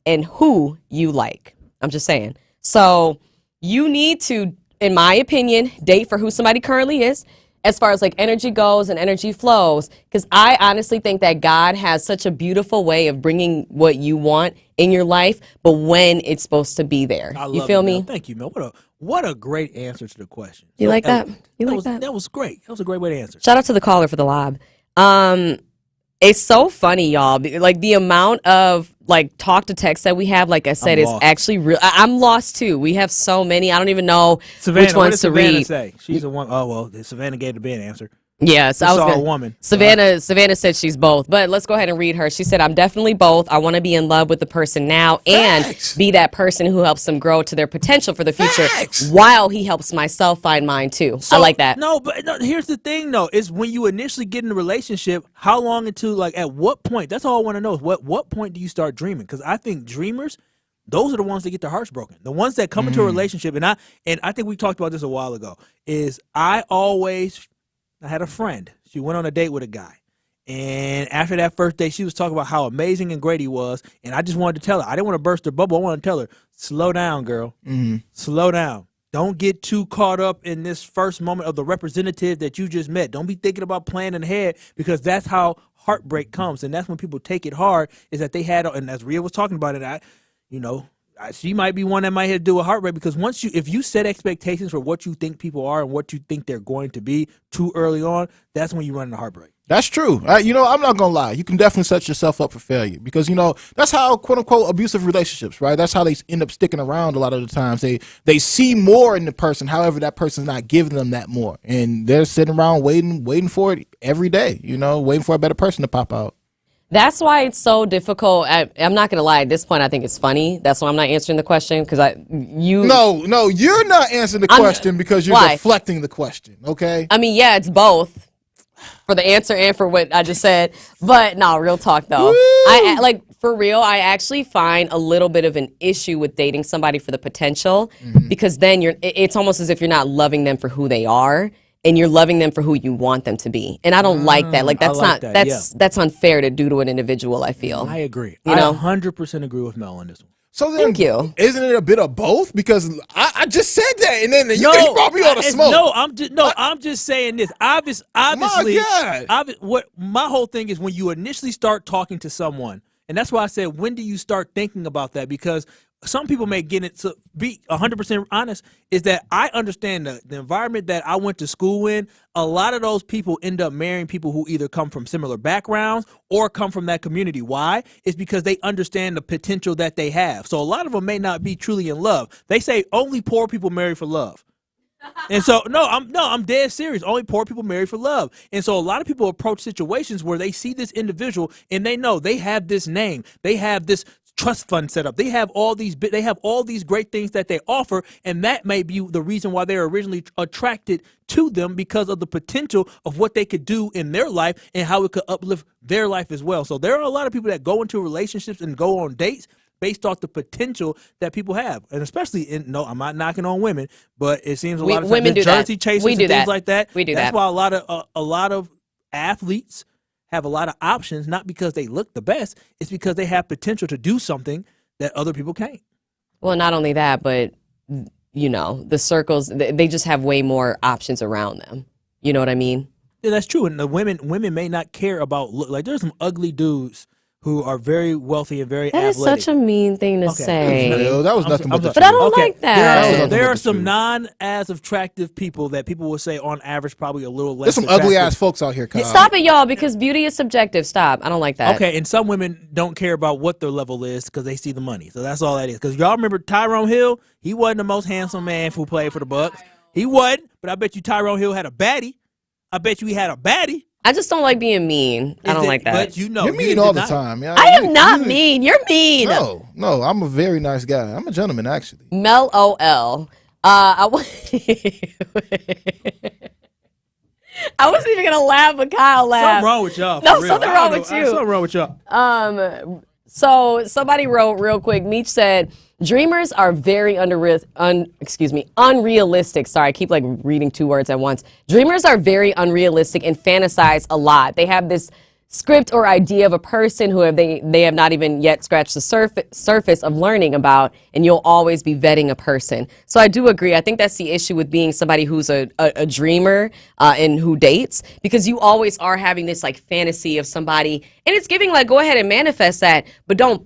and who you like. I'm just saying. So you need to, in my opinion, date for who somebody currently is, as far as like energy goes and energy flows, because I honestly think that God has such a beautiful way of bringing what you want in your life, but when it's supposed to be there. I You love feel it, me? Mel. Thank you, Mel. What a great answer to the question. You like that? You like was, that? That was great. That was a great way to answer. Shout out to the caller for the lob. It's so funny, y'all. Like the amount of like talk to text that we have, like I said, I'm is lost. actually real. I'm lost too. We have so many. I don't even know Savannah, which what ones did to Savannah read. say? She's the one. Oh well, Savannah gave the Ben answer. Yes, I was saw gonna, a woman. Savannah said she's both, but let's go ahead and read her. She said, "I'm definitely both. I want to be in love with the person now and be that person who helps them grow to their potential for the future, while he helps myself find mine too." I like that. No, but here's the thing though: is when you initially get in a relationship, how long into like at what point? That's all I want to know is what point do you start dreaming? Because I think dreamers, those are the ones that get their hearts broken. The ones that come into a relationship, and I think we talked about this a while ago. Is I had a friend. She went on a date with a guy. And after that first date, she was talking about how amazing and great he was. And I just wanted to tell her. I didn't want to burst her bubble. I wanted to tell her, slow down, girl. Slow down. Don't get too caught up in this first moment of the representative that you just met. Don't be thinking about planning ahead, because that's how heartbreak comes. And that's when people take it hard, is that they had, and as Rhea was talking about it, she might be one that might have to do with heartbreak, because if you set expectations for what you think people are and what you think they're going to be too early on, that's when you run into heartbreak. That's true. I'm not going to lie. You can definitely set yourself up for failure because, that's how, quote unquote, abusive relationships, right? That's how they end up sticking around a lot of the times. They see more in the person. However, that person's not giving them that more. And they're sitting around waiting for it every day, waiting for a better person to pop out. That's why it's so difficult. I'm not going to lie. At this point, I think it's funny. That's why I'm not answering the question No, you're not answering the question because you're deflecting the question, okay? I mean, yeah, it's both. For the answer and for what I just said. But no, real talk though. For real, I actually find a little bit of an issue with dating somebody for the potential because then it's almost as if you're not loving them for who they are and you're loving them for who you want them to be. And I don't like that. That's unfair to do to an individual, I feel. I agree. I 100% agree with Mel on this one. So then, thank you. Isn't it a bit of both? Because I just said that, and then you brought me on the smoke. I'm just saying this. Obviously, my whole thing is when you initially start talking to someone, and that's why I said, when do you start thinking about that? Because some people may get it, to be 100% honest, is that I understand the environment that I went to school in. A lot of those people end up marrying people who either come from similar backgrounds or come from that community. Why? It's because they understand the potential that they have. So a lot of them may not be truly in love. They say only poor people marry for love. And so, I'm dead serious. Only poor people marry for love. And so a lot of people approach situations where they see this individual and they know they have this name. They have this trust fund set up. They have all these great things that they offer, and that may be the reason why they were originally attracted to them, because of the potential of what they could do in their life and how it could uplift their life as well. So there are a lot of people that go into relationships and go on dates based off the potential that people have, and especially I'm not knocking on women, but it seems a lot of times jersey chasers and things like that. That's why a lot of athletes have a lot of options, not because they look the best, it's because they have potential to do something that other people can't. Well, not only that, but the circles, they just have way more options around them. You know what I mean? Yeah, that's true. And the women may not care about look. Like, there's some ugly dudes who are very wealthy and very athletic. That is such a mean thing to say. That was nothing but But I don't like that. There are some non-as attractive people that people will say on average probably a little less. There's some ugly ass folks out here, Kyle. Stop it, y'all, because beauty is subjective. Stop. I don't like that. Okay, and some women don't care about what their level is because they see the money. So that's all that is. Because y'all remember Tyrone Hill? He wasn't the most handsome man who played for the Bucks. He wasn't, but I bet you Tyrone Hill had a baddie. I bet you he had a baddie. I just don't like being mean. I don't like that. But you're mean all the time. Yeah, I am not mean. You're mean. No, I'm a very nice guy. I'm a gentleman, actually. Mel O.L. I wasn't even going to laugh, but Kyle laughed. Something wrong with y'all. No, something wrong with you. Something wrong with y'all. So somebody wrote real quick. Meech said, dreamers are very unrealistic. Sorry, I keep reading two words at once. Dreamers are very unrealistic and fantasize a lot. They have this script or idea of a person who they have not even yet scratched the surface of learning about, and you'll always be vetting a person. So I do agree. I think that's the issue with being somebody who's a dreamer and who dates, because you always are having this fantasy of somebody, and it's giving go ahead and manifest that, but don't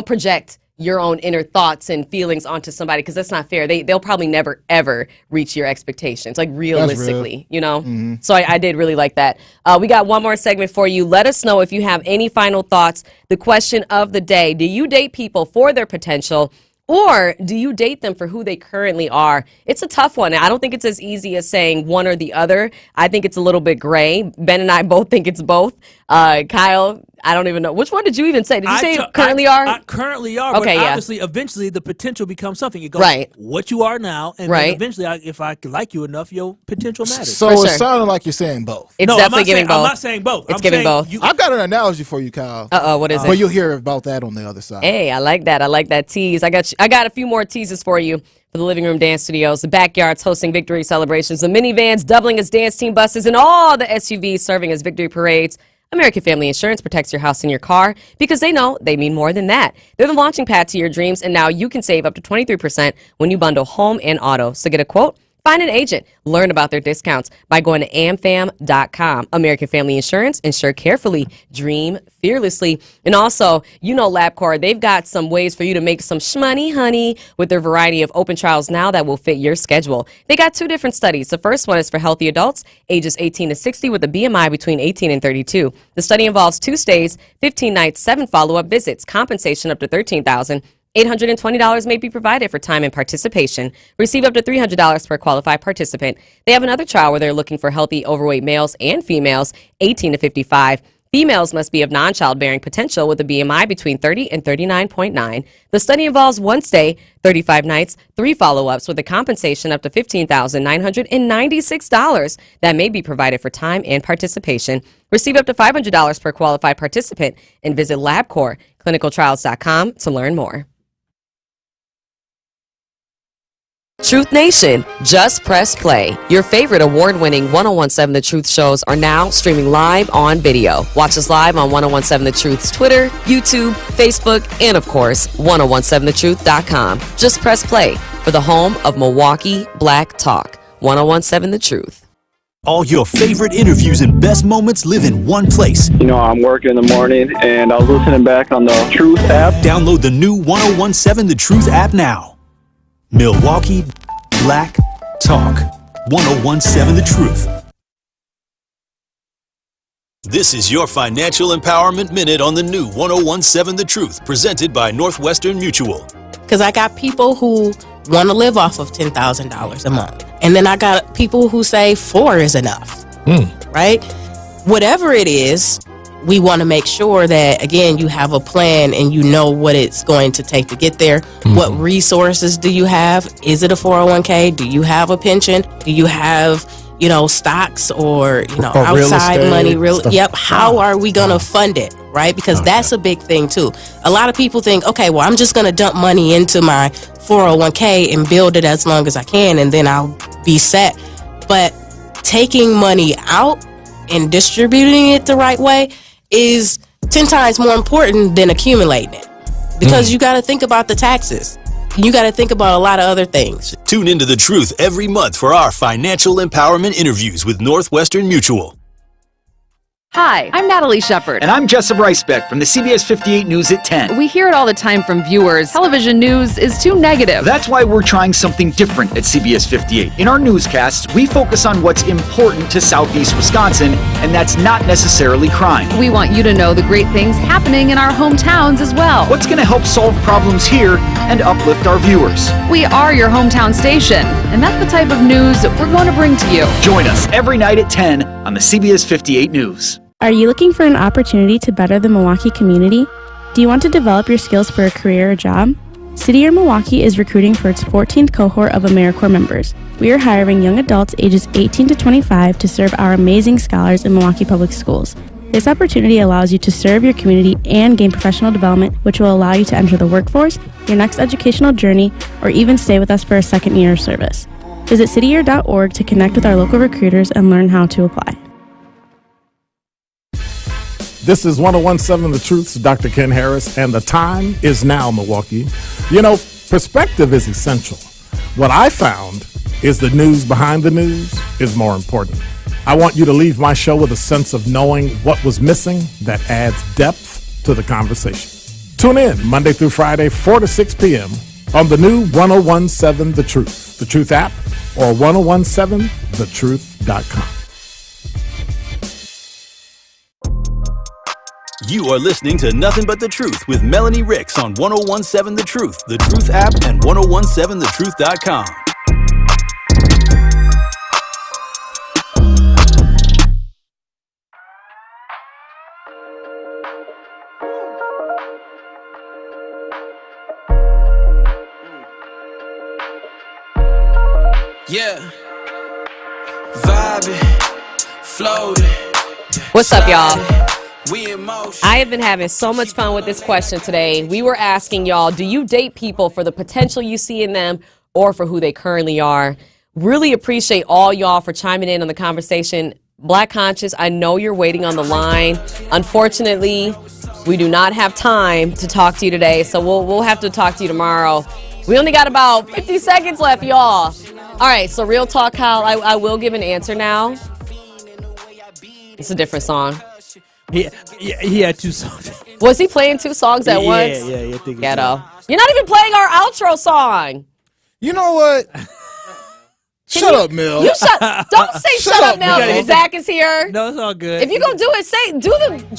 project your own inner thoughts and feelings onto somebody, because that's not fair. They'll probably never ever reach your expectations, realistically, Mm-hmm. So I did really like that. We got one more segment for you. Let us know if you have any final thoughts. The question of the day: do you date people for their potential, or do you date them for who they currently are? It's a tough one. I don't think it's as easy as saying one or the other. I think it's a little bit gray. Ben and I both think it's both. Kyle, I don't even know. Which one did you even say? Did you say currently are? I currently are, okay, but obviously, eventually, the potential becomes something. It goes what you are now, and then eventually, if I like you enough, your potential matters. So it's sounding like you're saying both. It's definitely giving both. I'm not saying both. It's giving both. I've got an analogy for you, Kyle. What is it? But you'll hear about that on the other side. Hey, I like that. I like that tease. I got a few more teases for you. For the Living Room Dance Studios, the Backyards hosting victory celebrations, the minivans doubling as dance team buses, and all the SUVs serving as victory parades. American Family Insurance protects your house and your car because they know they mean more than that. They're the launching pad to your dreams, and now you can save up to 23% when you bundle home and auto. So get a quote Find an agent. Learn about their discounts by going to amfam.com. American Family Insurance. Insure carefully. Dream fearlessly. And also, LabCorp, they've got some ways for you to make some shmoney, honey, with their variety of open trials now that will fit your schedule. They got 2 different studies. The first one is for healthy adults, ages 18 to 60, with a BMI between 18 and 32. The study involves 2 stays, 15 nights, 7 follow-up visits, compensation up to $13,000. $820 may be provided for time and participation. Receive up to $300 per qualified participant. They have another trial where they're looking for healthy overweight males and females, 18 to 55. Females must be of non-childbearing potential with a BMI between 30 and 39.9. The study involves 1 stay, 35 nights, 3 follow-ups with a compensation up to $15,996 that may be provided for time and participation. Receive up to $500 per qualified participant and visit LabCorp, clinicaltrials.com to learn more. Truth Nation, just press play. Your favorite award-winning 1017 The Truth shows are now streaming live on video. Watch us live on 1017 The Truth's Twitter, YouTube, Facebook, and of course, 1017thetruth.com. Just press play for the home of Milwaukee Black Talk. 1017 The Truth. All your favorite interviews and best moments live in one place. I'm working in the morning and I was listening back on the Truth app. Download the new 1017 The Truth app now. Milwaukee Black Talk. 1017 The Truth. This is your Financial Empowerment Minute on the new 1017 The Truth, presented by Northwestern Mutual. Because I got people who want to live off of $10,000 a month. And then I got people who say 4 is enough, right? Whatever it is, we want to make sure that, again, you have a plan and you know what it's going to take to get there. What resources do you have? Is it a 401k? Do you have a pension? Do you have, stocks or, outside money? How are we going to fund it? Right? Because that's a big thing too. A lot of people think, okay, well, I'm just going to dump money into my 401k and build it as long as I can and then I'll be set. But taking money out and distributing it the right way is 10 times more important than accumulating it. Because you got to think about the taxes. You got to think about a lot of other things. Tune into The Truth every month for our financial empowerment interviews with Northwestern Mutual. Hi, I'm Natalie Shepard. And I'm Jessa Brycebeck from the CBS 58 News at 10. We hear it all the time from viewers. Television news is too negative. That's why we're trying something different at CBS 58. In our newscasts, we focus on what's important to Southeast Wisconsin, and that's not necessarily crime. We want you to know the great things happening in our hometowns as well. What's going to help solve problems here and uplift our viewers. We are your hometown station, and that's the type of news that we're going to bring to you. Join us every night at 10 on the CBS 58 News. Are you looking for an opportunity to better the Milwaukee community? Do you want to develop your skills for a career or job? City Year Milwaukee is recruiting for its 14th cohort of AmeriCorps members. We are hiring young adults ages 18 to 25 to serve our amazing scholars in Milwaukee Public Schools. This opportunity allows you to serve your community and gain professional development, which will allow you to enter the workforce, your next educational journey, or even stay with us for a second year of service. Visit cityyear.org to connect with our local recruiters and learn how to apply. This is 1017 The Truth's Dr. Ken Harris, and the time is now, Milwaukee. Perspective is essential. What I found is the news behind the news is more important. I want you to leave my show with a sense of knowing what was missing that adds depth to the conversation. Tune in Monday through Friday, 4 to 6 p.m. on the new 1017 The Truth, the Truth app, or 1017thetruth.com. You are listening to Nothing But the Truth with Melanie Ricks on 1017 The Truth, the Truth app, and 1017thetruth.com. Yeah. Vibing, floating. What's up, y'all? I have been having so much fun with this question today. We were asking y'all, do you date people for the potential you see in them or for who they currently are? Really appreciate all y'all for chiming in on the conversation. Black Conscious, I know you're waiting on the line. Unfortunately, we do not have time to talk to you today, so we'll have to talk to you tomorrow. We only got about 50 seconds left, y'all. All right, so real talk, Kyle. I will give an answer now. It's a different song. He had 2 songs. Was he playing 2 songs at once? Yeah. I think Ghetto. You're not even playing our outro song. You know what? Shut up, Mel. Don't say shut up, Mel. Because Zach is here. No, it's all good. If you're gonna do it, do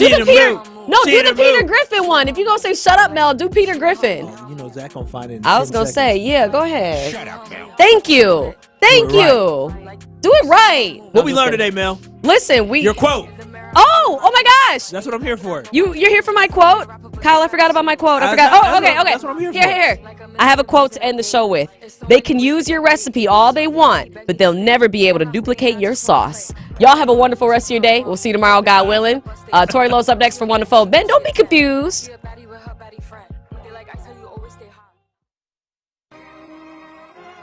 the Peter. No, do the Peter Griffin one. If you're gonna say shut up, Mel, do Peter Griffin. You know Zach gonna find it. I was gonna say, yeah, go ahead. Shut up, Mel. Thank you. Do it right. What we learned today, Mel? Listen, your quote. Oh my gosh. That's what I'm here for. You're here for my quote? Kyle, I forgot about my quote. I forgot. Okay. That's what I'm here for. Here. I have a quote to end the show with. They can use your recipe all they want, but they'll never be able to duplicate your sauce. Y'all have a wonderful rest of your day. We'll see you tomorrow, God willing. Tori Lowe's up next for Wonderful. Ben, don't be confused.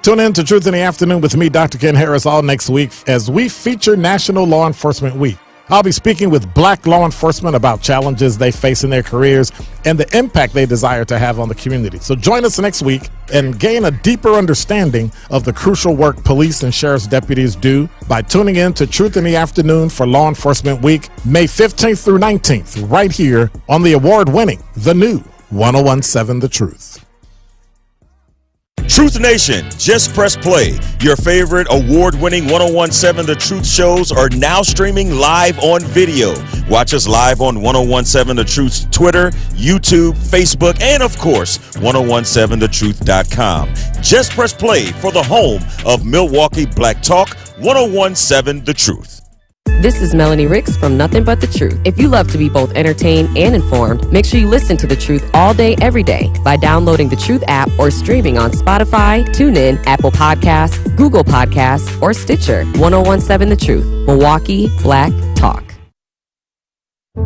Tune in to Truth in the Afternoon with me, Dr. Ken Harris, all next week as we feature National Law Enforcement Week. I'll be speaking with black law enforcement about challenges they face in their careers and the impact they desire to have on the community. So join us next week and gain a deeper understanding of the crucial work police and sheriff's deputies do by tuning in to Truth in the Afternoon for Law Enforcement Week, May 15th through 19th, right here on the award-winning, the new 101.7 The Truth. Truth Nation, just press play. Your favorite award-winning 101.7 The Truth shows are now streaming live on video. Watch us live on 101.7 The Truth's Twitter, YouTube, Facebook, and of course, 1017thetruth.com. Just press play for the home of Milwaukee Black Talk, 101.7 The Truth. This is Melanie Ricks from Nothing But The Truth. If you love to be both entertained and informed, make sure you listen to The Truth all day, every day by downloading the Truth app or streaming on Spotify, TuneIn, Apple Podcasts, Google Podcasts, or Stitcher. 101.7 The Truth, Milwaukee Black Talk.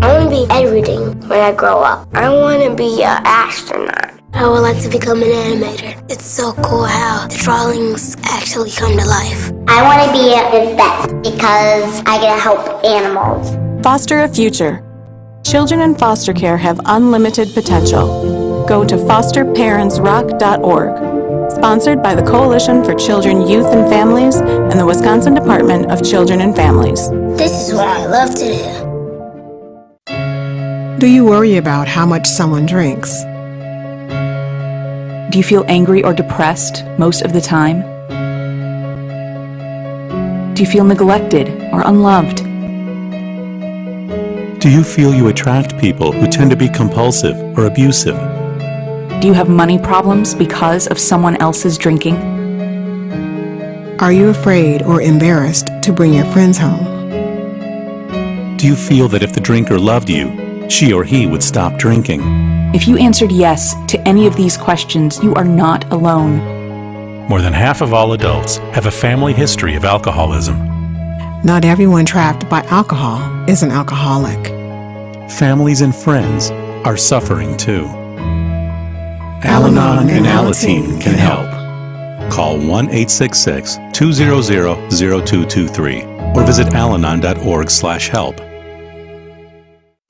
I want to be everything when I grow up. I want to be an astronaut. I would like to become an animator. It's so cool how the drawings actually come to life. I want to be a vet because I get to help animals. Foster a future. Children in foster care have unlimited potential. Go to fosterparentsrock.org. Sponsored by the Coalition for Children, Youth, and Families and the Wisconsin Department of Children and Families. This is what I love to do. Do you worry about how much someone drinks? Do you feel angry or depressed most of the time? Do you feel neglected or unloved? Do you feel you attract people who tend to be compulsive or abusive? Do you have money problems because of someone else's drinking? Are you afraid or embarrassed to bring your friends home? Do you feel that if the drinker loved you, she or he would stop drinking? If you answered yes to any of these questions, you are not alone. More than half of all adults have a family history of alcoholism. Not everyone trapped by alcohol is an alcoholic. Families and friends are suffering too. Al-Anon and Alateen can help. Call 1-866-200-0223 or visit alanon.org/help.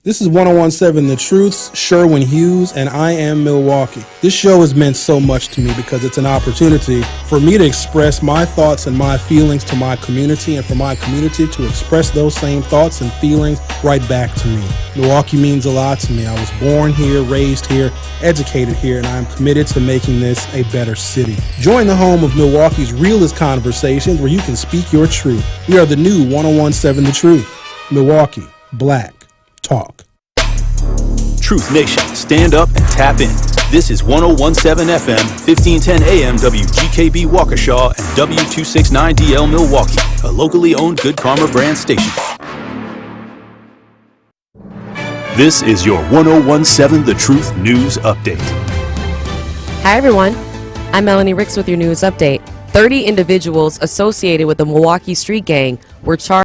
This is 101.7 The Truth's Sherwin Hughes, and I am Milwaukee. This show has meant so much to me because it's an opportunity for me to express my thoughts and my feelings to my community, and for my community to express those same thoughts and feelings right back to me. Milwaukee means a lot to me. I was born here, raised here, educated here, and I'm committed to making this a better city. Join the home of Milwaukee's realest conversations where you can speak your truth. We are the new 101.7 The Truth. Milwaukee Black Talk. Truth Nation, stand up and tap in. This is 101.7 FM, 1510 AM WGKB Waukesha and W269DL Milwaukee, a locally owned Good Karma brand station. This is your 101.7 The Truth News Update. Hi, everyone. I'm Melanie Ricks with your news update. 30 individuals associated with the Milwaukee Street Gang were charged